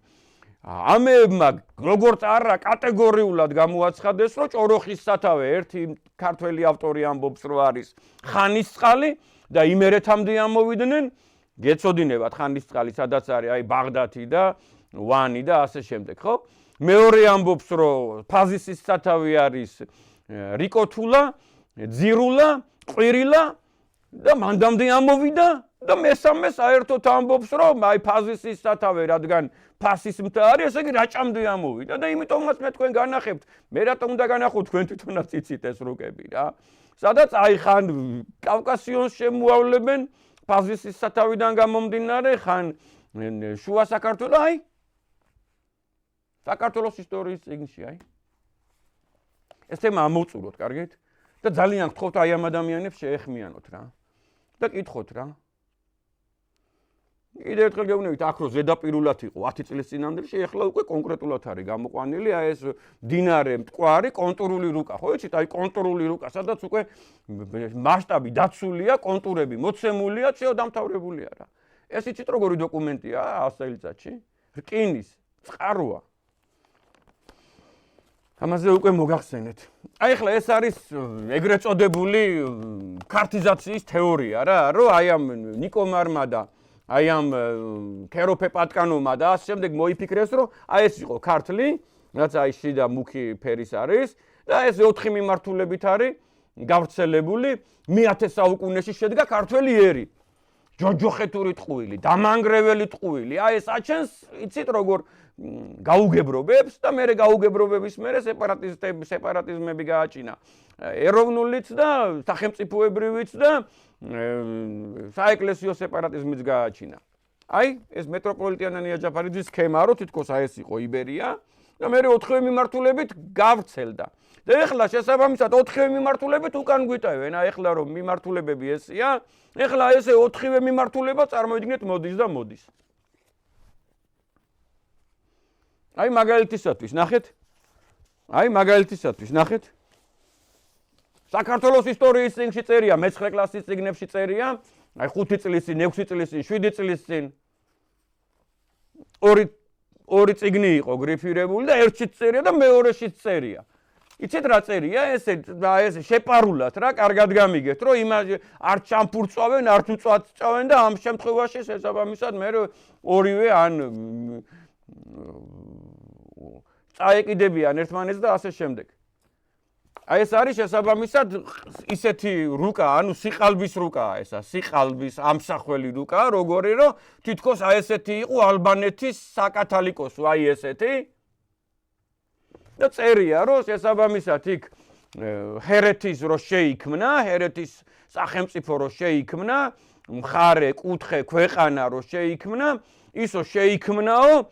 ამებმა როგორც არა კატეგორიულად გამოაცხადეს რომ ჭოროხის სათავე ერთი ქართველი ავტორი ამბობს რომ არის ხანისწყალი და იმერეთამდე ამოვიდნენ გეცოდინებათ ხანისწყალი სადაც არის აი ბაღდათი და ვანი და ასე შემდეგ ხო მეორე ამბობს რომ ფაზისის სათავე არის რიკოთულა ძირულა ყვირილა და მანდამდე ამოვიდა და მესამე საერთოდ ამბობს რომ აი ფაზისის სათავე რადგან ფასის მთა არის ესე იგი რაჭამდე ამოვიდა და იმიტომაც მე თქვენ განახებთ მე რატომ უნდა განახო თქვენ თვითონაც იცით ეს რუკები რა სადაც აი ხან კავკასიონს შემოავლებენ ფაზისის სათავიდან გამომდინარე ხან შუა საქართველო აი საქართველოს ისტორიის წიგნში აი ეს თემა ამოვწუროთ კარგით და ძალიან გთხოვთ აი ამ ადამიანებს შეეხმიანოთ რა და კითხოთ რა კიდევ ერთხელ გეუბნებით აქ რო ზედაპირულად იყო 10 წლის წინამდე ეხლა უკვე კონკრეტულად არის გამოყვანილი აი ეს დინარე მტკვარი კონტურული რუკა ხო იცით აი კონტურული რუკა სადაც უკვე მასშტაბი დაცულია კონტურები მოცემულია შეოდამთავრებულია რა ეს იცით როგორი დოკუმენტია 100 წელიწადში რკინის წყაროა ამაზე უკვე მოგახსენეთ. აი ახლა ეს არის ეგრეთ წოდებული ქართიზაციის თეორია რა, რომ აი ამ ნიკომარმა და აი ამ ქეროფე პატკანოვმა და ამ შემდეგ მოიფიქრეს, რომ აი ეს იყო ქართლი, რაც აი შიდა მუქი ფერის არის და ეს 4 მიმართულებით არის გავრცელებული. მე-10 საუკუნეში შედგა ქართველი ერი. ჯოჯოხეთური ტყუილი, დამანგრეველი ტყუილი. აი ეს აჩენს, იცით როგორ გაუგებრობებს და მერე გაუგებრობების მერე სეპარატიზმები გააჩინა. ეროვნულიც და სახელმწიფოებრივიც და საეკლესიო სეპარატიზმიც გააჩინა. აი, ეს მეტროპოლიტიანი ნიაჯაფარიძის სქემა, რომ თითქოს აი ეს იყო იბერია და მერე 4 მიმართულებით გავრცელდა. და ეხლა შესაბამისად 4 მიმართულებით უკან გვიტევენ, აი ეხლა რომ მიმართულებები ესია, ეხლა ესე 4 მიმართულება წარმოიდგინეთ მოდის და მოდის. აი მაგალითისათვის ნახეთ. აი მაგალითისათვის ნახეთ. საქართველოს ისტორიის წიგნში წერია, მე-9 კლასის წიგნებში წერია, აი 5 წლის წინ, 6 წლის წინ, 7 წლის წინ. ორი წიგნი იყო გრიფირებული და ერთშიც წერია და მეორეშიც წერია. იცით რა წერია ესე შეპარულად რა, კარგად გამიგეთ, რომ იმაზე არ ჩამფურწვავენ, არ უწვათ წავენ და ამ შემთხვევაში შესაბამისად მე ორივე ან წაეკიდებიან ერთმანეთს და ასე შემდეგ. აი ეს არის შესაბამისად ისეთი რუკა, ანუ სიყალბის რუკაა ესა, სიყალბის ამსახველი რუკა, როგორი რომ თითქოს აი ესეთი იყო ალბანეთის საკათალიკოსო, აი ესეთი. და წერია, რომ შესაბამისად იქ ჰერეთის რო შეიქმნა, ჰერეთის სახელმწიფო რო შეიქმნა, მხარე, კუთხე, ქვეყანა რო შეიქმნა, ისო შეიქმნაო,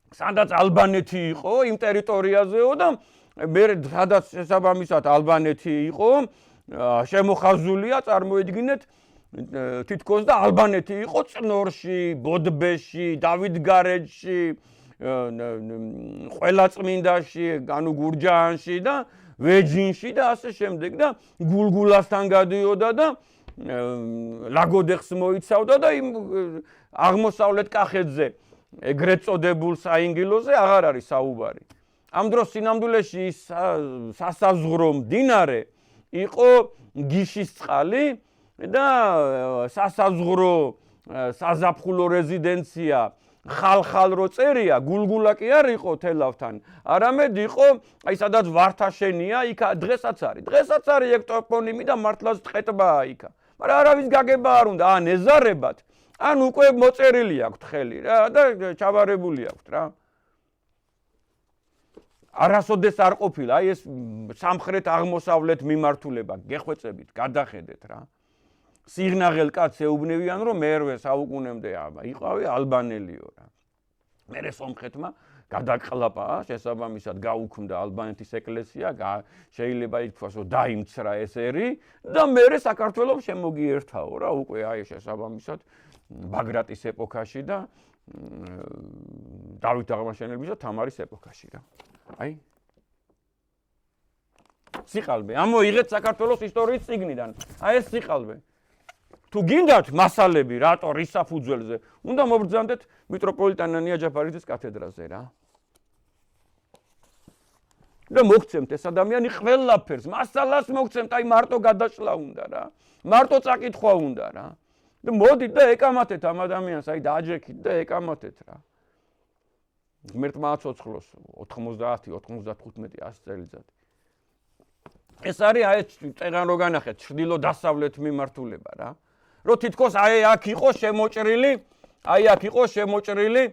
სადაც ალბანეთი იყო იმ ტერიტორიაზეო და მე სადაც შესაბამისად ალბანეთი იყო, შემოხაზულია, წარმოიდგინეთ, თითქოს და ალბანეთი იყო წნორში, ბოდბეში, დავითგარეჯში, ყველაწმინდაში, ანუ გურჯაანში და ვეჯინში და ასე შემდეგ და გულგულასთან გადიოდა და ლაგოდეხს მოიცავდა და იმ აღმოსავლეთ კახეთზე ეგრეთ წოდებულ საინგილოზე აღარ არის საუბარი. ამ დროს სინამდვილეში ის სასაზღვრო მდინარე იყო გიშისწყალი და სასაზღვრო საზაფხულო რეზიდენცია ხალხალ რო წერია, გულგულა კი არ იყო თელავთან, არამედ იყო, აი სადაც ვართაშენია, იქ დღესაც არის. დღესაც არის ეგ ტოპონიმი და მართლაც ტყეტბაა იქა. მაგრამ არავის გაგება არ უნდა, ან ეზარებათ, ან უკვე მოწერილი აქვთ ხელი რა და ჩავარებული აქვთ რა. არასოდეს არ ყოფილა, აი ეს სამხრეთ აღმოსავლეთ მიმართულება, გეხვეწებით, გადახედეთ რა. სიგნაღელ კაცს ეუბნებიან, რომ მერვე საუკუნემდე იყავი ალბანელიო რა. მერე სომხეთმა გადაყლაპა, შესაბამისად გაუქმდა ალბანეთის ეკლესია, შეიძლება ითქვას, რომ დაიმცრა ეს ერი და მერე საქართველოს შემოგიერთაო რა, უკვე აი შესაბამისად ბაგრატის ეპოქაში და დავით აღმაშენებლის და თამარის ეპოქაში რა. აი სიყალბე, ამოიღეთ საქართველოს ისტორიის წიგნიდან. აი ეს სიყალბე. თუ გინდათ მასალები რატო რისაფუძველზე, უნდა მობრძანდეთ მიტროპოლიტან ნიაჯაფარიძის კათედრაზე რა. და მოგცემთ ეს ადამიანი ყველაფერს, მასალას მოგცემთ, აი მარტო გადაშლა უნდა რა. მარტო წაკითხვა უნდა რა. და მოდით და ეკამათეთ ამ ადამიანს, აი დააჯექით და ეკამათეთ რა. ღმერთმა აცოცხლოს 90-95-100 წელიწადი. ეს არის აი წეგან რო განახეთ ჩრდილო-დასავლეთ მიმართულება რა. რომ თითქოს აი აქ იყო შემოჭრილი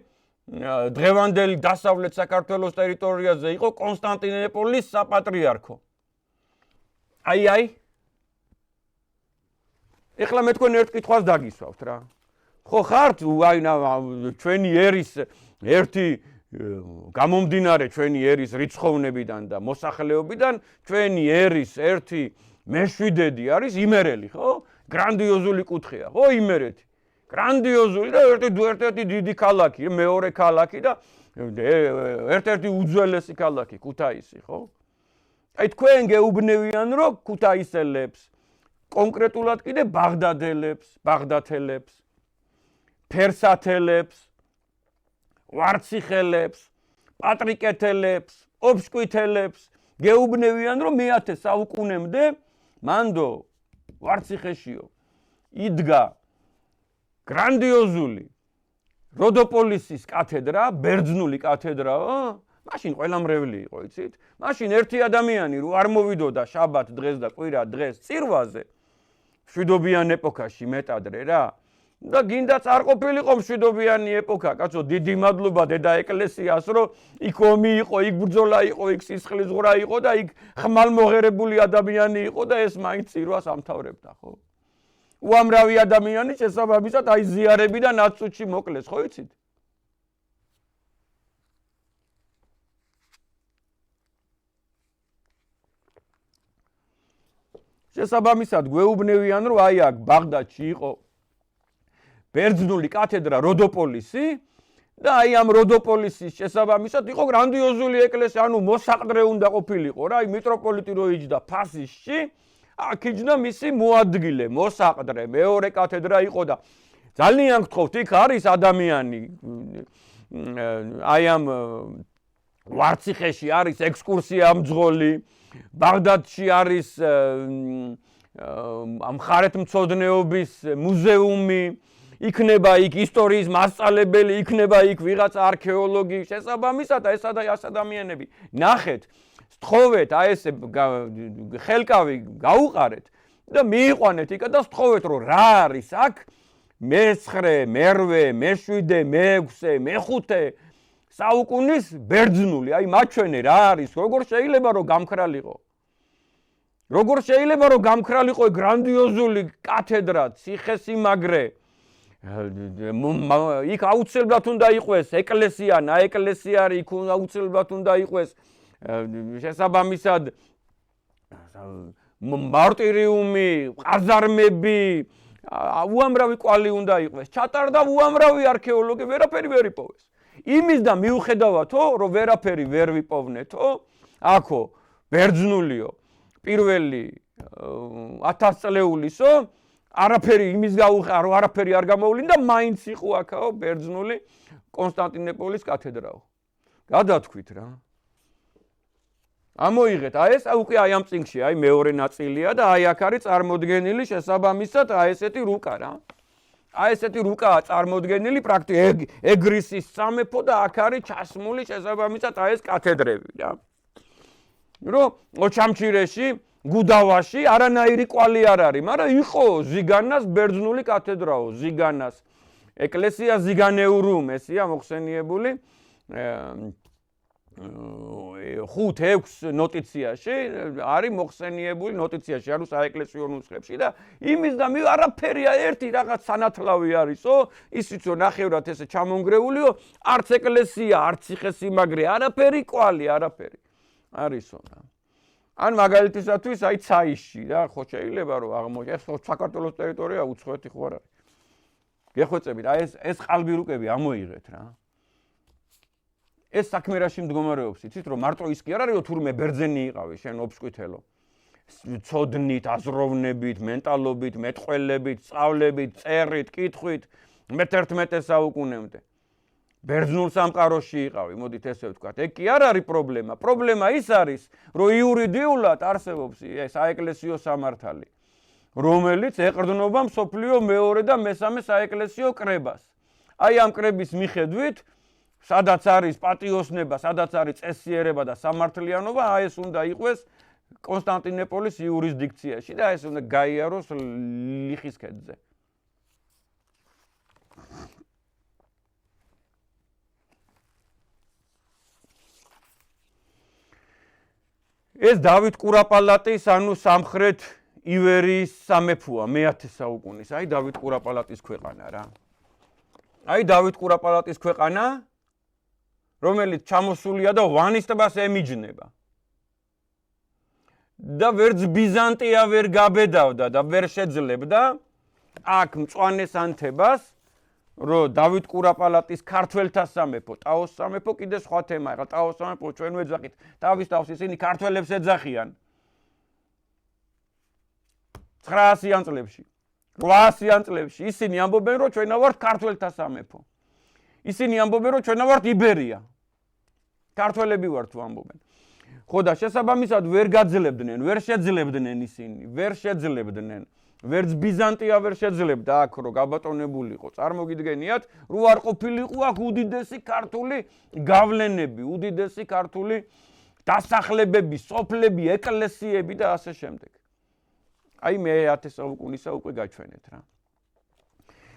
დღევანდელი დასავლეთ საქართველოს ტერიტორიაზე იყო კონსტანტინოპოლის საპატრიარქო. აი ეხლა მე თქვენ ერთ კითხვას დაგისვავთ რა. ხო ხართ აი ჩვენი ერის ერთი გამომდინარე ჩვენი ერის რიცხოვნებიდან და მოსახლეობიდან ჩვენი ერის ერთი მეშვიდედი არის იმერელი, ხო? გრანდიოზული კუთხეა, ხო, იმერეთი. გრანდიოზული და ერთ-ერთი დიდი ქალაქი, მეორე ქალაქი და ერთ-ერთი უძველესი ქალაქი, ქუთაისი, ხო? აი თქვენ გეუბნევიან, რომ ქუთაისელებს, კონკრეტულად კიდე ბაღდათელებს, ფერსათელებს, ვარციხელებს, პატრიკეთელებს, ოფშკვითელებს, გეუბნევიან, რომ მე-10 საუკუნემდე მანდო ვარციხეშიო იდგა გრანდიოზული როდოპოლისის კათედრა, ბერძნული კათედრაო, მაშინ ყველა მრევლი იყო, იცით? მაშინ ერთი ადამიანი რო არ მოვიდოდა შაბათ დღეს და კვირა დღეს წირვაზე, მშვიდობიან ეპოქაში მეტადრე რა. და გინდაც არ ყოფილიყო მშვიდობიანი ეპოქა, კაცო, დიდი მადლობა დედა ეკლესიას, რომ იქ ომი იყო, იქ ბრძოლა იყო, იქ სისხლის ზღვრა იყო და იქ ხმალმოღერებული ადამიანი იყო და ეს მაინც წირვას ამთავრებდა, ხო? უამრავი ადამიანი შესაბამისად აი ზიარები და ნაცუჩი მოკლეს, ხო იცით? შესაბამისად გვეუბნევიან, რომ აი აქ ბაღდადში იყო ბერძნული კათედრა როდოპოლისი და აი ამ როდოპოლისის შესაბამისად იყო გრანდიოზული ეკლესია, ანუ მოსაყდრე უნდა ყოფილიყო რა, აი მიტროპოლიტი რო იჯდა ფასისში, აქ იჯდა მისი მოადგილე, მოსაყდრე, მეორე კათედრა იყო და ძალიან გთხოვთ, იქ არის ადამიანი აი ამ ვარციხეში არის ექსკურსია მძღოლი, ბაღდადში არის მხარეთმცოდნეობის მუზეუმი, იქნება იქ ისტორიის მასწავლებელი, იქნება იქ ვიღაც არქეოლოგი, შესაბამისად ეს ადამიანები ნახეთ, სთხოვეთ, აი ეს ხელკავი გაუყარეთ და მიიყვანეთ იქ და სთხოვეთ, რომ რა არის აქ მე-9, მე-8, მე-7, მე-6, მე-5 საუკუნის ბერძნული, აი მაჩვენე რა არის, როგორ შეიძლება რომ გამქრალიყო. როგორ შეიძლება რომ გამქრალიყო გრანდიოზული კათედრა, ციხესიმაგრე. იქ აუცილებლად უნდა იყოს ეკლესია, ნაეკლესიარი, იქ აუცილებლად უნდა იყოს შესაბამისად მარტირიუმი, ყაზარმები, უამრავი კვალი უნდა იყოს. ჩატარდა უამრავი არქეოლოგი, ვერაფერი ვერ იპოვეს. იმის და მიუხედავათო, რომ ვერაფერი ვერ ვიპოვნეთო, აქო ბერძნულიო, პირველი 1000 წლეულისო, არაფერი იმის გაუყარო, არაფერი არ გამოვლინდა, მაინც იყო აქაო ბერძნული კონსტანტინოპოლის კათედრაო. გადათქვით რა. ამოიღეთ, აი ეს უკვე აი ამ წიგნში, აი მეორე ნაწილია და აი აქ არის წარმოდგენილი შესაბამისად აი ესეთი რუკა რა. აი ესეთი რუკაა წარმოდგენილი პრაქტიკულად ეგრისის სამეფო და აქ არის ჩასმული შესაბამისად აი ეს კათედრები რა. რომ ოჩამჩირეში, გუდავაში არანაირი კვალი არ არის, მაგრამ იყო ზიგანას ბერძნული კათედრაო, ზიგანას ეკლესია ზიგანეურუმ ესია მოხსენიებული 5-6 ნოტიციაში არის მოხსენიებული ნოტიციაში არის საეკლესიო ნუსხებში და იმის და არაფერია ერთი რაღაც სანათლავი არისო, ისიც რომ ნახევრად ესე ჩამონგრეულიო, არც ეკლესია, არც ციხესიმაგრე, არაფერი კვალი, არაფერი არისო რა. ან მაგალითისათვის აი ცაისში რა, ხო შეიძლება რომ აღმოჩნდეს საქართველოს ტერიტორია უცხოეთი ხო არ არის. გეხვეწებით, აი ეს ყალბირუკები ამოიღეთ რა. ეს საქმე რაში მდგომარეობს, იცით რომ მარტო ის კი არ არის რომ თურმე ბერძენი იყავი შენ ოფშკვითელო. ცოდნით, აზროვნებით, მენტალობით, მეტყველებით, სწავლებით, წერით, კითხვით მე-11 საუკუნემდე. ბერძნულ სამყაროში იყავი, მოდით ესე ვთქვათ. ეგ კი არ არის პრობლემა. პრობლემა ის არის, რომ იურიდიულად არსებობს საეკლესიო სამართალი, რომელიც ეყრდნობა მსოფლიო მეორე და მესამე საეკლესიო კრებას. აი ამ კრების მიხედვით სადაც არის პატიოსნება, სადაც არის წესიერება და სამართლიანობა, აი ეს უნდა იყოს კონსტანტინოპოლის იურისდიქციაში და ეს უნდა გაიაროს ლიხის ქედზე. ეს დავით კურაპალატის, ანუ სამხრეთ ივერიის სამეფოა მე-10 საუკუნის. აი დავით კურაპალატის ქვეყანა რა. აი დავით კურაპალატის ქვეყანა, რომელიც ჩამოსულია და ვანის ტბას ემიჯნება. და ვერც ბიზანტია ვერ გაბედავდა და ვერ შეძლებდა აქ მწვანეს ანთებას, რომ დავით კურაპალატის ქართველთა სამეფო, ტაოს სამეფო კიდე სხვა თემაა. ეხლა ტაოს სამეფო ჩვენ ვეძახით, თავის თავს ისინი ქართველებს ეძახიან. 900-იან წლებში, 800-იან წლებში ისინი ამბობენ, რომ ჩვენ ვართ ქართველთა სამეფო. ისინი ამბობენ, რომ ჩვენ ვართ იბერია. ქართველები ვართ ამბობენ. ხო და შესაბამისად ვერ გაძლებდნენ, ვერ შეძლებდნენ ისინი, ვერ შეძლებდნენ. ვერც ბიზანტია ვერ შეძლებდა აქ რომ გაბატონებულიყო. წარმოგიდგენიათ, რო არ ყოფილიყო აქ უდიდესი ქართული გავლენები, უდიდესი ქართული დასახლებები, სოფლები, ეკლესიები და ასე შემდეგ. აი მე 1000 საუკუნისა უკვე გაჩვენეთ რა.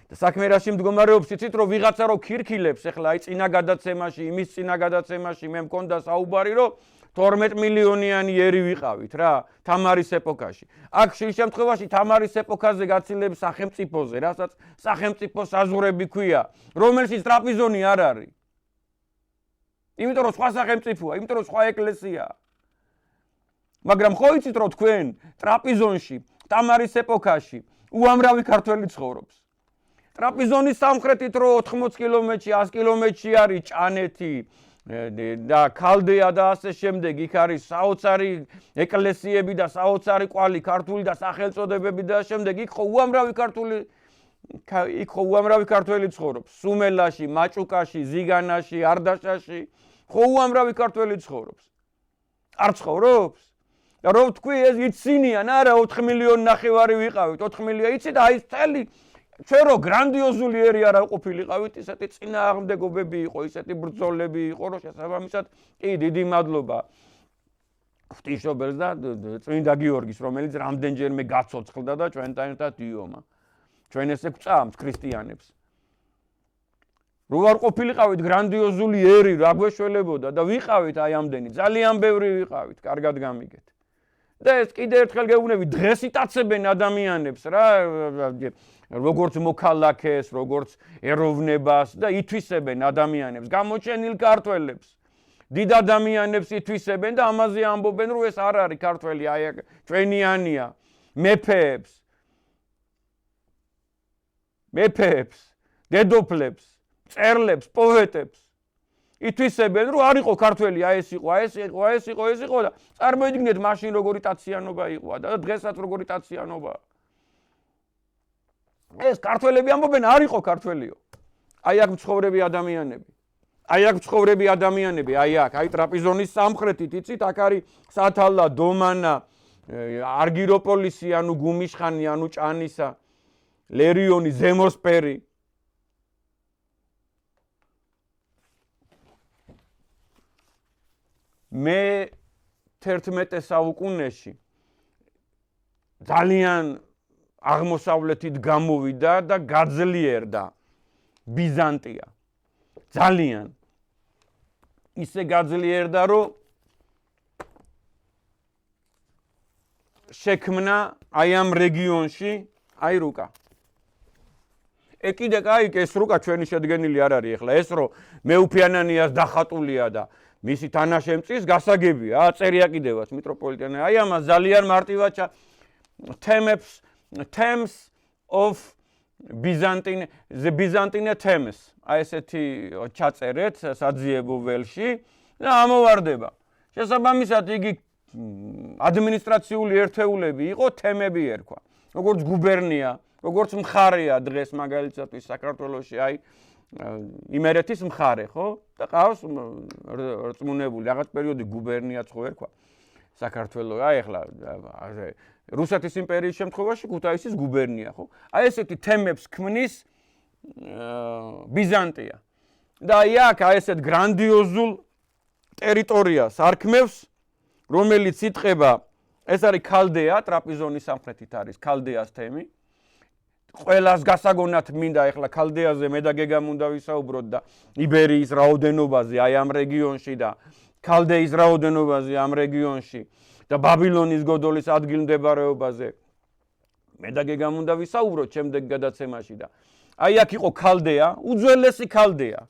და საქმე რაში მდგომარეობს, იცით რომ ვიღაცა რო ქირქილებს, ეხლა აი წინა გადაცემაში, იმის წინა გადაცემაში მე მქონდა საუბარი რომ 12 მილიონიანი ერი ვიყავით რა, თამარის ეპოქაში. აქ შემთხვევაში თამარის ეპოქაზე გაცილებს სახელმწიფოზე, რასაც სახელმწიფო საზღვრები ქვია, რომელშიც ტრაპიზონი არ არის. იმიტომ რომ სხვა სახელმწიფოა, იმიტომ რომ სხვა ეკლესიაა. მაგრამ ხო იცით რომ თქვენ ტრაპიზონში, თამარის ეპოქაში უამრავი ქართველი ცხოვრობს. ტრაპიზონის სამხრეთით რო 80 კილომეტრში, 100 კილომეტრში არის ჭანეთი და ქალდეა და ასე შემდეგ, იქ არის საოცარი ეკლესიები და საოცარი კვალი ქართული და სახელწოდებები და შემდეგ, იქ ხო უამრავი ქართველი ცხოვრობს. სუმელაში, მაჭუკაში, ზიგანაში, არდაშაში, ხო უამრავი ქართველი ცხოვრობს. არ ცხოვრობს? და რო თქვი ეს იცინიან, არა 4 მილიონი ნახევარი ვიყავით, 4 მილიონი იცით, აი წელი ჩვენ რო გრანდიოზული ერი არა ყოფილიყავით, ისეთი წინააღმდეგობები იყო, ისეთი ბრძოლები იყო, რომ შესაბამისად კი დიდი მადლობა ღვთისმშობელს და წმინდა გიორგის, რომელიც რამდენჯერმე გაცოცხლდა და ჩვენთან ერთად იომა. ჩვენ ესე გვწამთ ქრისტიანებს. რო არ ყოფილიყავით გრანდიოზული ერი, რა გვეშველებოდა და ვიყავით აი ამდენი, ძალიან ბევრი ვიყავით, კარგად გამიგეთ. და ეს კიდე ერთხელ გეუბნებით, დღეს იტაცებენ ადამიანებს რა, როგორც მოქალაქეს, როგორც ეროვნებას და ითვისებენ ადამიანებს, გამოჩენილ ქართველებს. დიდ ადამიანებს ითვისებენ და ამაზე ამბობენ, რომ ეს არ არის ქართველი, აი ჩვენიანია, მეფეებს, დედოფლებს, წერლებს, პოეტებს. ითვისებენ, რომ არ იყო ქართველი, აი ეს იყო და წარმოიდგინეთ მაშინ როგორი ტაციანობა იყო და დღესაც როგორი ტაციანობაა. ეს ქართველები ამბობენ, არ იყო ქართველიო. აი აქ მცხოვრები ადამიანები. აი აქ, აი ტრაპიზონის სამხრეთით, იცით, აქ არის სათალა, დომანა, არგიროპოლისი, ანუ გუმიშხანი, ანუ ჭანისა, ლერიონი, ზემოსპერი. მე 11 საუკუნეში ძალიან აღმოსავლეთით გამოვიდა და გაძლიერდა ბიზანტია. ძალიან ისე გაძლიერდა, რომ შექმნა აი ამ რეგიონში, აი რუკა. კიდე კაი, ეს რუკა ჩვენი შედგენილი არ არის ეხლა, ეს რომ მეუფიანანიას დახატულია და მისი თანაშემწის გასაგებია, წერია კიდევაც მიტროპოლიტენი. აი ამას ძალიან მარტივად Thames of Byzantine, the Byzantine Thames. აი ესეთი ჩაწერეთ საძიებო ველში და ამოვარდება. შესაბამისად იგი ადმინისტრაციული ერთეულები იყო, თემები ერქვა. როგორც გუბერნია, როგორც მხარეა დღეს მაგალითად საქართველოში, აი იმერეთის მხარე, ხო? და ყავს რწმუნებული რაღაც პერიოდი გუბერნიაც ხო ერქვა საქართველოს. აი ახლა რუსეთის იმპერიის შემთხვევაში ქუთაისის გუბერნია, ხო? აი ესეთი თემებს ქმნის ბიზანტია. და აი აქ აი ესეთ გრანდიოზულ ტერიტორიას არქმევს, რომელიც იტყება, ეს არის ქალდეა, ტრაპიზონის სამხრეთით არის ქალდეას თემი. ყველას გასაგონად მინდა ეხლა ქალდეაზე მე და გეგამ უნდა ვისაუბროთ და იბერიის რაოდენობაზე აი ამ რეგიონში და ქალდეის რაოდენობაზე ამ რეგიონში და ბაბილონის გოდოლის ადგილმდებარეობაზე მე და გეგამ უნდა ვისაუბროთ შემდეგ გადაცემაში და აი აქ იყო ქალდეა, უძველესი ქალდეა.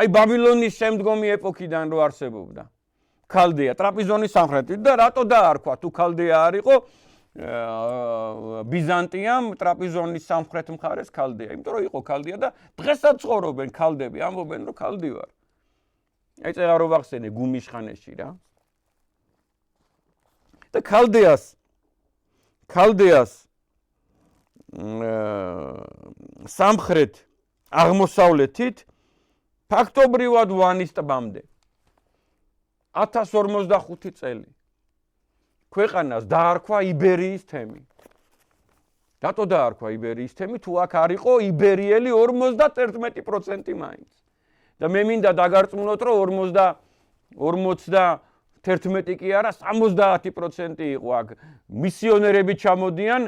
აი ბაბილონის შემდგომი ეპოქიდან რო არსებობდა ქალდეა ტრაპიზონის სამხრეთით და რატო დაარქვა თუ ქალდეა არ იყო ბიზანტიამ ტრაპიზონის სამხრეთ მხარეს ქალდეა, იმიტომ რომ იყო ქალდეა და დღესაც ცხოვრობენ ქალდები, ამბობენ რომ ქალდი ვარ. აი წერა რო ვახსენე გუმიშხანეში რა. და ქალდეას სამხრეთ აღმოსავლეთით ფაქტობრივად ვანის ტბამდე. 1045 წელი ქვეყანას დაარქვა იბერიის თემი. რატო დაარქვა იბერიის თემი? თუ აქ არ იყო იბერიელი 51% მაინც. და მე მინდა დაგარწმუნოთ, რომ 51 კი არა, 70% იყო აქ მისიონერები ჩამოდიან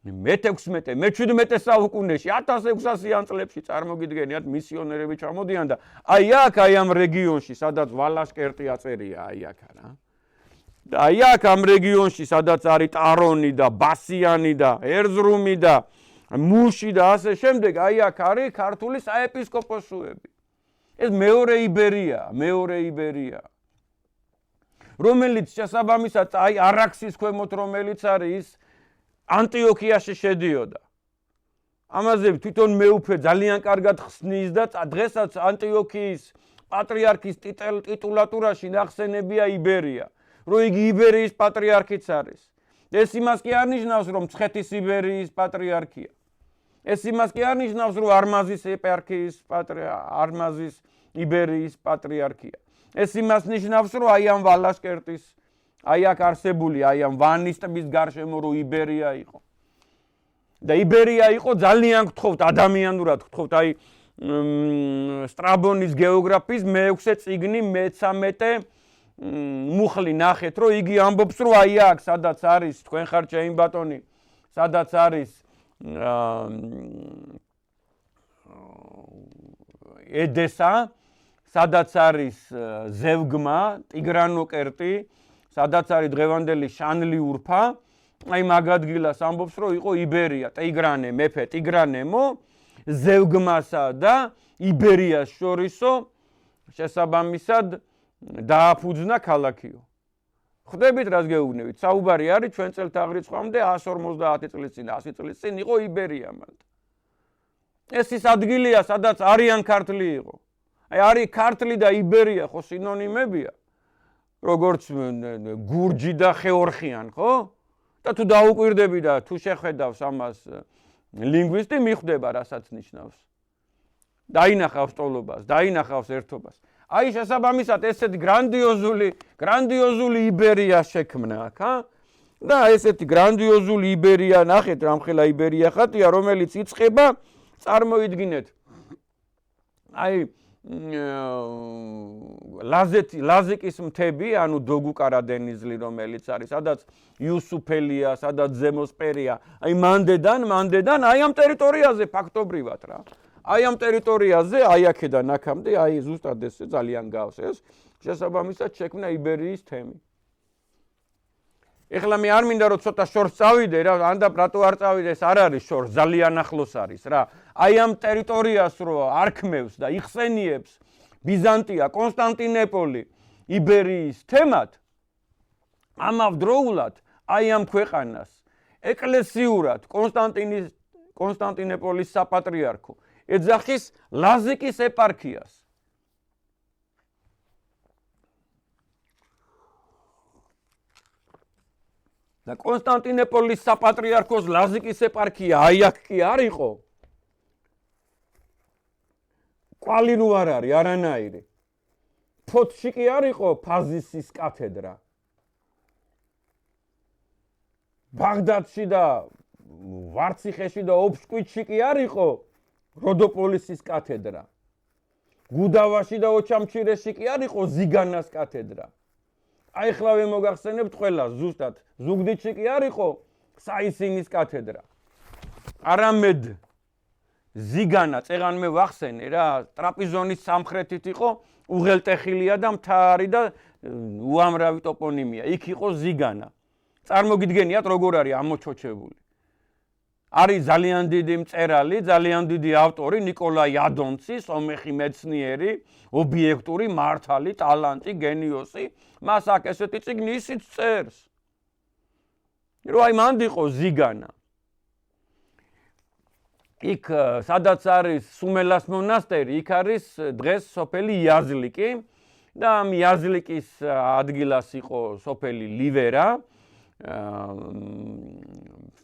მე-16, მე-17 საუკუნეში, 1600-იან წლებში წარმოგიდგენიათ მისიონერები ჩამოდიან და აი აქ, აი ამ რეგიონში, სადაც ვალაშკერტი აწერია, აი აქ რა. და აი აქ ამ რეგიონში, სადაც არის ტარონი და ბასიანი და ერზრუმი და მუში და ასე შემდეგ, აი აქ არის ქართული საეპისკოპოსოები. ეს მეორე იბერია. რომელიც შესაბამისად აი არაქსის ქვემოთ რომელიც არის ანტიოქიაში შედიოდა. ამაზე თვითონ მეუფე ძალიან კარგად ხსნის და დღესაც ანტიოქიის პატრიარქის ტიტულატურაში ნახსენებია იბერია, რომ იგი იბერიის პატრიარქიც არის. ეს იმას კი არ ნიშნავს, რომ მცხეთის იბერიის პატრიარქია. ეს იმას კი არ ნიშნავს, რომ არმაზის ეპარქიის არმაზის იბერიის პატრიარქია. ეს იმას ნიშნავს, რომ აი ამ ვალაშკერტის, აი აქ არსებული, აი ამ ვანის ტბის გარშემო რო იბერია იყო. და იბერია იყო ძალიან გთხოვთ, ადამიანურად გთხოვთ, აი სტრაბონის გეოგრაფიის მე-6 წიგნი, მე-13 მუხლი ნახეთ, რომ იგი ამბობს, რომ აი აქ, სადაც არის, თქვენ ხართ ბატონი, სადაც არის ედესა, სადაც არის ზევგმა, ტიგრანოკერტი, სადაც არის დღევანდელი შანლიურფა, აი მაგ ადგილას ამბობს, რომ იყო იბერია, ტიგრანე, მეფე ტიგრანემო, ზევგმასა და იბერიას შორისო შესაბამისად დააფუძნა ქალაქიო. ხვდებით რას გეუბნებით? საუბარი არის ჩვენ წელთაღრიცხვამდე 150 წლის წინ, 100 წლის წინ იყო იბერია მალტა. ეს ის ადგილია, სადაც არიან ქართლი იყო. აი არის ქართლი და იბერია ხო სინონიმებია? როგორც გურჯი და ხეორხიან, ხო? და თუ დაუკვირდები და თუ შეხედავს ამას ლინგვისტი, მიხვდება რასაც ნიშნავს. დაინახავს ტოლობას, დაინახავს ერთობას. აი შესაბამისად ესეთი გრანდიოზული იბერია შექმნა აქ, და ესეთი გრანდიოზული იბერია ნახეთ, რამხელა იბერია ხატია, რომელიც იწყება, წარმოიდგინეთ. აი ლაზიკის მთები, ანუ დოგუკარადენიზლი, რომელიც არის, სადაც იუსუფელია, სადაც ზემოსპერია, აი მანდედან, აი ამ ტერიტორიაზე ფაქტობრივად რა. აი ამ ტერიტორიაზე, აი აქედან აქამდე, აი ზუსტად ეს ძალიან გავს ეს, შესაბამისად შექმნა იბერიის თემი. ეხლა მე არ მინდა რომ ცოტა შორს წავიდე რა, ანდა რატო არ წავიდე, ეს არ არის შორს, ძალიან ახლოს არის რა. აი ამ ტერიტორიას რო არქმევს და იხსენიებს ბიზანტია, კონსტანტინოპოლი იბერიის თემად, ამავდროულად აი ამ ქვეყანას ეკლესიურად კონსტანტინოპოლის საპატრიარქო ეძახის ლაზიკის ეპარქიას. და კონსტანტინოპოლის საპატრიარქოს ლაზიკის ეპარქია აი აქ კი არ იყო. კვალი რო არ არის არანაირი. ფოთში კი არ იყო ფაზისის კათედრა. ბაღდადში და ვარციხეში და ოფსკუიტში კი არ იყო როდოპოლისის კათედრა. გუდავაში და ოჩამჩირეში კი არ იყო ზიგანას კათედრა. აი ხლავე მოგახსენებთ ყველას ზუსტად ზუგდიდში კი არ იყო საისინის კათედრა. არამედ ზიგანა, წეღან მე ვახსენე რა, ტრაპიზონის სამხრეთით იყო უღელტეხილია და მთარი და უამრავი ტოპონიმია. იქ იყო ზიგანა. წარმოგიდგენიათ როგორ არის ამოჩოჩებული. არის ძალიან დიდი მწერალი, ძალიან დიდი ავტორი ნიკოლაი ადონცი, სომეხი მეცნიერი, ობიექტური მართალი, ტალანტი, გენიოსი, მას აქ ესეთი წიგნი ისიც წერს. რომ აი მანდ იყო ზიგანა. იქ სადაც არის სუმელას მონასტერი, იქ არის დღეს სოფელი იაზლიკი და ამ იაზლიკის ადგილას იყო სოფელი ლივერა.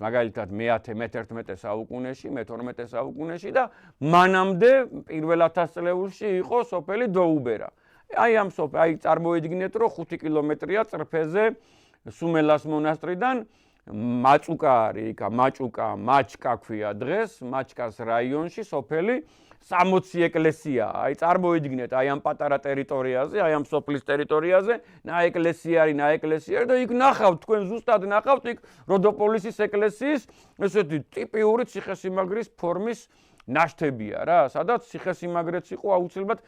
მაგალითად მე-11 საუკუნეში, მე-12 საუკუნეში და მანამდე პირველ 1000 წლეულში იყო სოფელი დოუბერა. აი წარმოედგინეთ, რომ 5 კილომეტრია წრფეზე სუმელას მონასტრიდან მაწუკა არის, იქა მაჩკა ქვია დღეს, მაჩკას რაიონში სოფელი 60 ეკლესია. აი წარმოედგინეთ, აი ამ პატარა ტერიტორიაზე, აი ამ სოფლის ტერიტორიაზე, ნაეკლესია და იქ ნახავთ, თქვენ ზუსტად ნახავთ იქ როდოპოლისის ეკლესიის ესეთი ტიპიური ციხესიმაგრის ფორმის ნაშთებია რა, სადაც ციხესიმაგრეც იყო აუცილებლად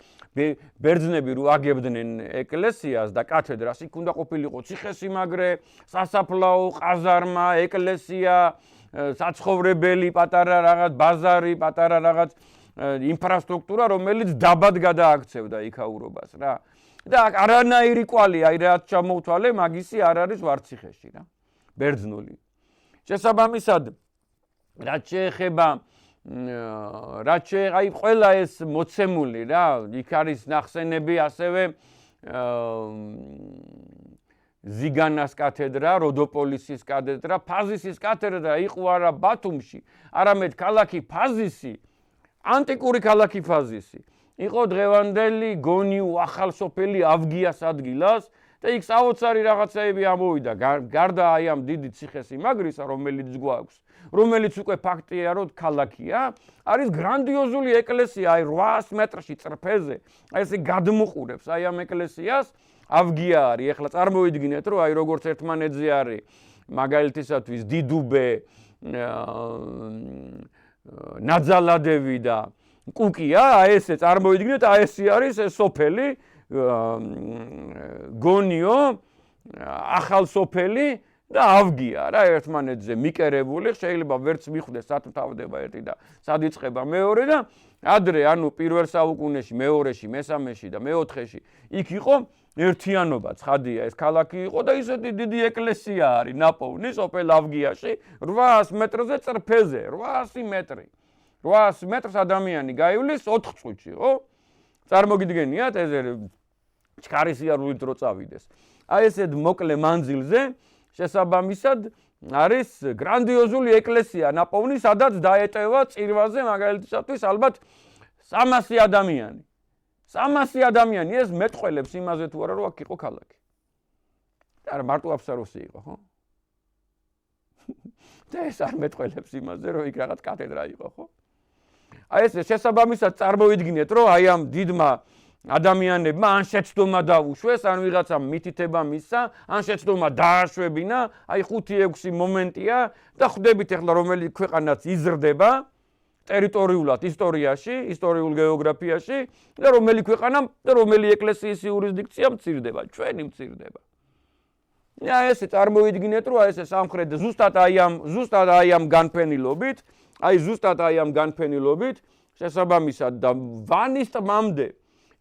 ბერძნები რო აგებდნენ ეკლესიას და კათედრას, იქ უნდა ყოფილიყო ციხესიმაგრე, სასაფლაო, ყაზარმა, ეკლესია, საცხოვრებელი, პატარა რაღაც ბაზარი, პატარა რაღაც ინფრასტრუქტურა, რომელიც დაბად გადააქცევდა იქაურობას რა. და არანაირი კვალი, აი რაც ჩამოვთვალე, მაგისი არ არის ვარციხეში რა. ბერძნული. შესაბამისად, რაც შეეხება აი ყველა ეს მოცემული რა, იქ არის ნახსენები ასევე ზიგანას კათედრა, როდოპოლისის კათედრა, ფაზისის კათედრა იყო არა ბათუმში, არამედ ქალაქი ფაზისი, ანტიკური ქალაქი ფაზისი. იყო დღევანდელი გონიუ ახალსოფელი ავგიას ადგილას და იქ საოცარი რაღაცეები ამოვიდა. გარდა აი ამ დიდი ციხესიმაგრისა, რომელიც გვაქვს, რომელიც უკვე ფაქტია, რომ ქალაქია, არის გრანდიოზული ეკლესია, აი 800 მეტრში წრფეზე. აი ესე გადმოყურებს აი ამ ეკლესიას, ავგია არის. ეხლა წარმოიდგინეთ, რომ აი როგორც ერთმანეთზე არის მაგალითისათვის დიდუბე, ნაძალადევი და კუკია, აი ესე წარმოიდგინეთ, აი ესე არის ეს სოფელი გონიო, ახალსოფელი და ავგია რა ერთმანეთზე მიკერებული, შეიძლება ვერც მიხვდეს სად თავდება ერთი და სად იწყება მეორე და ადრე ანუ პირველ საუკუნეში, მეორეში, მესამეში და მეოთხეში იქ იყო ერთიანობა, ცხადია, ეს ქალაქი იყო და ისეთი დიდი ეკლესია არის ნაპოვნი სოფელ ავგიაში 800 მეტრზე წრფეზე, 800 მეტრი. 800 მეტრს ადამიანი გაივლის 4 წუთში, ხო? წარმოგიდგენიათ ეს ჩქარისიარულით რო წავიდეს. აი ესეთ მოკლე მანძილზე შესაბამისად არის გრანდიოზული ეკლესია ნაპოვნი, სადაც დაეტევა წირვაზე მაგალითისათვის ალბათ 300 ადამიანი. 300 ადამიანი ეს მეტყველებს იმაზე თუ არა რომ აქ იყო ქალაქი. არა მარტო აფსაროსი იყო, ხო? და ეს არ მეტყველებს იმაზე რომ იქ რაღაც კათედრა იყო, ხო? აი ეს შესაბამისად წარმოიდგინეთ რომ აი ამ დიდმა ადამიანებმა ან შეცდომა დაუშვეს, ან ვიღაცა მითითება მისცა, ან შეცდომა დააშვებინა, აი 5-6 მომენტია და ხვდებით ახლა რომელი ქვეყანაც იზრდება ტერიტორიულად ისტორიაში, ისტორიულ გეოგრაფიაში და რომელი ქვეყანა და რომელი ეკლესიის იურისდიქცია მცირდება, ჩვენი მცირდება. აი ესე წარმოიდგინეთ რომ აი ესე სამხრეთ ზუსტად აი ამ განფენილობით, შესაბამისად და ვანის ტბამდე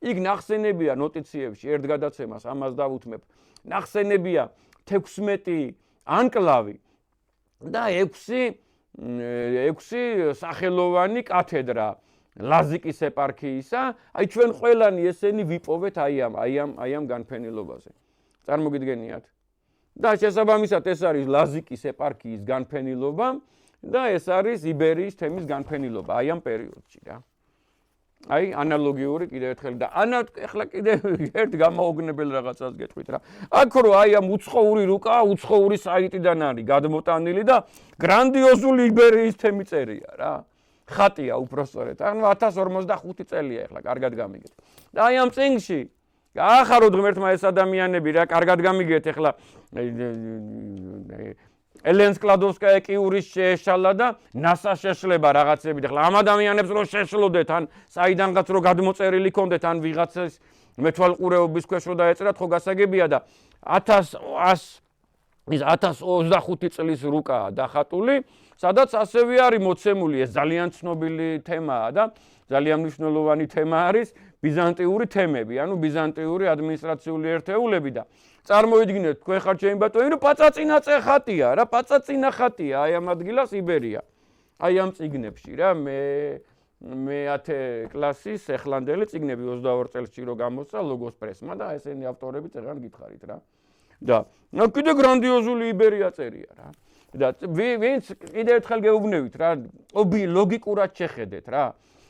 იქ ნახსენებია ნოტიციებში ერთ გადაცემას ამას დავუთმებ. ნახსენებია 16 ანკლავი და 6 სახელოვანი კათედრა ლაზიკის ეპარქიისა. აი ჩვენ ყველანი ესენი ვიპოვეთ აი ამ განფენილობაზე. წარმოგიდგენიათ? და შესაბამისად ეს არის ლაზიკის ეპარქიის განფენილობა და ეს არის იბერიის თემის განფენილობა აი ამ პერიოდში რა. აი ანალოგიური კიდევ ერთხელ და ახლა კიდევ ერთ გამოუგნებელ რაღაცას გეტყვით რა. აქ რო აი ამ უცხოური რუკა, უცხოური საიტიდან არის გადმოტანილი და გრანდიოზული იბერიის თემი წერია რა. ხატია უпроსტორეთ. ანუ 1045 წელია ახლა, კარგად გამიგეთ. და აი ამ წიგნში გაახაროთ ღმერთმა ეს ადამიანები რა, კარგად გამიგეთ ახლა ელენ სკლადოვსკაია კიურის შეეშალა და ნასა შეშლება რაღაცებით. ახლა ამ ადამიანებს რო შეშლოდეთ, ან საიდანღაც რო გადმოწერილი ქონდეთ, ან ვიღაცას მეთვალყურეობის ქვეშ რო დაეწერათ, ხო გასაგებია და 1025 წლის რუკაა დახატული, სადაც ასევე არის მოცემული ეს ძალიან ცნობილი თემაა და ძალიან მნიშვნელოვანი თემა არის ბიზანტიური თემები, ანუ ბიზანტიური ადმინისტრაციული ერთეულები და წარმოიდგინეთ, თქვენ ხართ ჩემი ბატონი, რომ პაწაწინაწე ხატია რა, პაწაწინა ხატია აი ამ ადგილას იბერია. აი ამ წიგნებში რა, მე 10 კლასის ეხლანდელი წიგნები 22 წელსში რო გამოსცა ლოგოს პრესმა და ესენი ავტორები წერან გითხარით რა. და კიდე გრანდიოზული იბერია წერია რა. და ვინც კიდე ერთხელ გეუბნევით რა, ლოგიკურად შეხედეთ რა,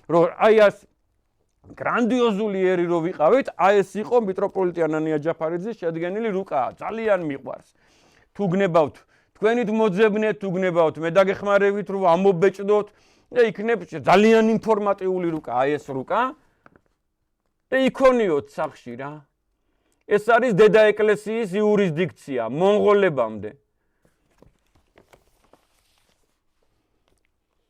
რომ აი გრანდიოზული ერი რო ვიყავით, აი ეს იყო მიტროპოლიტი ანანია ჯაფარიძის შედგენილი რუკა, ძალიან მიყვარს. თუ გნებავთ თქვენით მოძებნეთ, თუ გნებავთ მე დაგეხმარებით რომ ამობეჭდოთ და იქნებ ძალიან ინფორმატიული რუკა, აი ეს რუკა და იქონიოთ სახში რა. ეს არის დედა ეკლესიის იურისდიქცია მონღოლებამდე.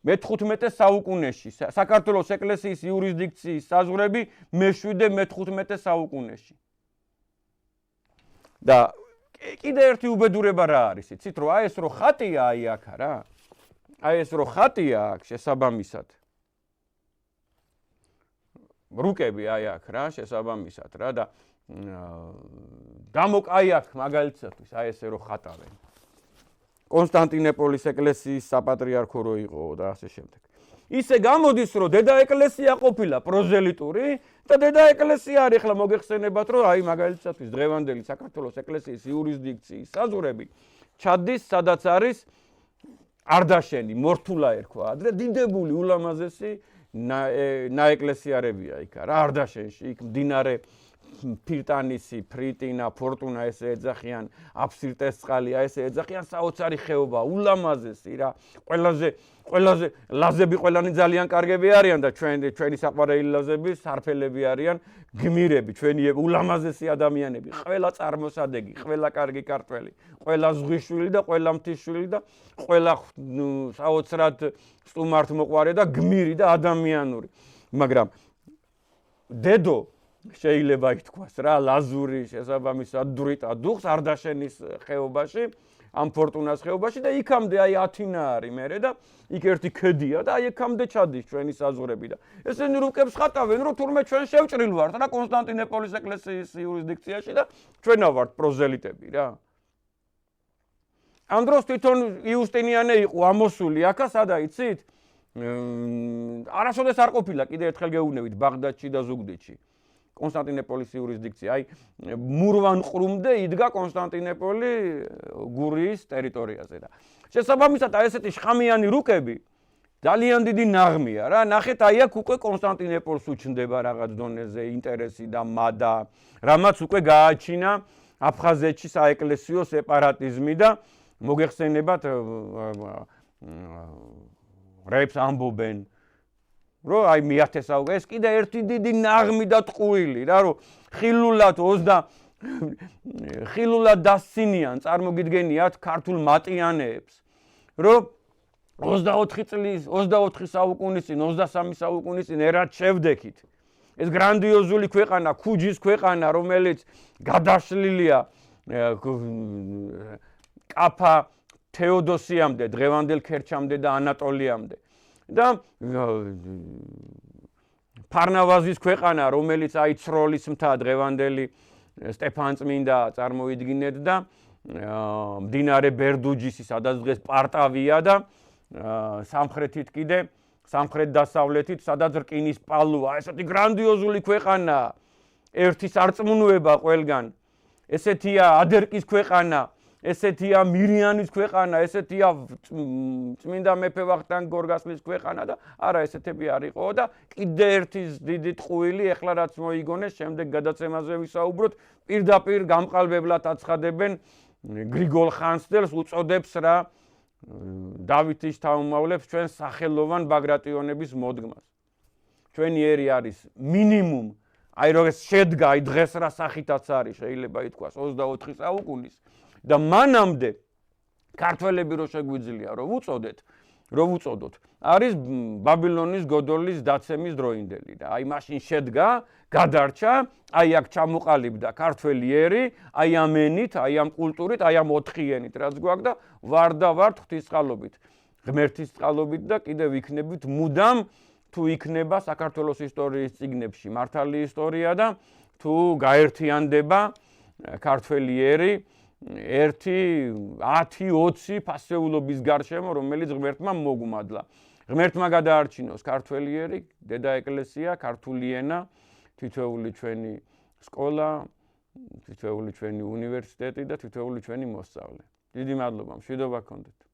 მე-15 საუკუნეში საქართველოს ეკლესიის იურისდიქციის საზღვრები მე-7 მე-15 საუკუნეში. და კიდე ერთი უბედურება რა არის, იცით რომ აი ეს რო ხატია აი აქ რა. აი ეს რო ხატია აქ შესაბამისად. რუკები აი აქ რა შესაბამისად რა და დამოკ აი აქ მაგალითად აი ესე რო ხატავენ. კონსტანტინოპოლის ეკლესიის საპატრიარქო რო იყო და ასე შემდეგ. ისე გამოდის რომ დედა ეკლესია ყოფილა პროზელიტური და დედა ეკლესია არის ახლა მოგეხსენებათ რომ აი მაგალითად დღევანდელი საქართველოს ეკლესიის იურისდიქციის საზღვრები ჩადის სადაც არის არდაშენი მორთულა ერქვა ადრე დიდებული ულამაზესი ნაეკლესიარებია იქ რა არდაშენში იქ მდინარე ფირტანისი, ფრიტინა, ფორტუნა ესე ეძახიან, აფსირტესწყალია ესე ეძახიან, საოცარი ხეობა, ულამაზესი რა. ყველაზე ლაზები ყველანი ძალიან კარგები არიან და ჩვენი საყვარელი ლაზები სარფელები არიან, გმირები, ჩვენი ულამაზესი ადამიანები, ყველა წარმოსადეგი, ყველა კარგი ქართველი, ყველა ზღვიშვილი და ყველა მთისშვილი და ყველა საოცრად სტუმართმოყვარე და გმირი და ადამიანური. მაგრამ დედო შეიძლება ითქვას რა ლაზური შესაბამისად დრიტა დუხს არდაშენის ხეობაში ამ ფორტუნას ხეობაში და იქამდე აი ათინა არის მერე და იქ ერთი ქედია და აი იქამდე ჩადის ჩვენი საზღვრები და ესენი რუკებს ხატავენ რომ თურმე ჩვენ შევჭრილ ვართ რა კონსტანტინოპოლის ეკლესიის იურისდიქციაში და ჩვენა ვართ პროზელიტები რა ამ დროს თვითონ იუსტინიანე იყო ამოსული აქა სადა იცით არასოდეს არ ყოფილა კიდე ერთხელ გეუბნებით ბაღდადში და ზუგდიდში კონსტანტინოპოლის იურისდიქცია, აი მურვან ყრუმდე იდგა კონსტანტინოპოლი გურიის ტერიტორიაზე და შესაბამისად აი ესეთი შხამიანი რუკები ძალიან დიდი ნაღმია რა, ნახეთ აი აქ უკვე კონსტანტინოპოლს უჩნდება რაღაც დონეზე ინტერესი და მადა, რამაც უკვე გააჩინა აფხაზეთში საეკლესიო სეპარატიზმი და მოგეხსენებათ რებს ამბობენ რომ აი მე-10 საუკუნე ეს კიდე ერთი დიდი ნაღმი და ტყუილი რა რომ ხილულად დასცინიან წარმოგიდგენიათ ქართულ მატიანეებს რომ 24 წლის 24 საუკუნის წინ 23 საუკუნის წინ ერად შევდექით ეს გრანდიოზული ქვეყანა ქუჯის ქვეყანა რომელიც გადაშლილია კაფა თეოდოსიამდე დღევანდელ ქერჩამდე და ანატოლიამდე და ფარნავაზის ქვეყანა რომელიც აი ცროლის მთა დღევანდელი სტეფანწმინდა წარმოიდგინეთ და მდინარე ბერდუჯისი სადაც დღეს პარტავია და სამხრეთით კიდე სამხრეთ დასავლეთით სადაც რკინის პალუა ესეთი გრანდიოზული ქვეყანა ერთი სარწმუნოება ყველგან ესეთია ადერკის ქვეყანა ესეთია მირიანის ქვეყანა, ესეთია წმინდა მეფე ვახტანგ გორგასლის ქვეყანა და არა ესეთები არ იყო და კიდე ერთი დიდი ტყუილი ეხლა რაც მოიგონეს შემდეგ გადაცემაზე ვისაუბროთ პირდაპირ გამყალბებლად აცხადებენ გრიგოლ ხანძთელს უწოდებს რა დავითის თავმოავლებს ჩვენ სახელოვან ბაგრატიონების მოდგმას ჩვენი ერი არის მინიმუმ აი რომ ეს შედგა აი დღეს რა სახითაც არის შეიძლება ითქვას 24 საუკუნის და მანამდე ქართველები რო შეგვიძლია რომ უწოდოთ არის ბაბილონის გოდოლის დაცემის დროინდელი და აი მაშინ შედგა გადარჩა აი აქ ჩამოყალიბდა ქართველი ერი აი ამ ენით აი ამ კულტურით აი ამ 4 ენით რაც გვაქვს და ვარ და ვართ ღვთისწყალობით ღმერთის წყალობით და კიდევ იქნებით მუდამ თუ იქნება საქართველოს ისტორიის წიგნებში მართალი ისტორია და თუ გაერთიანდება ქართველი ერი 1-10-20 ფასეულობის გარშემო, რომელიც ღმერთმა მოგუმადლა. ღმერთმა გადაარჩინოს ქართველი ერი, დედა ეკლესია, ქართული ენა, თითოეული ჩვენი სკოლა, თითოეული ჩვენი უნივერსიტეტი და თითოეული ჩვენი მოსწავლე. დიდი მადლობა, მშვიდობა გქონდეთ.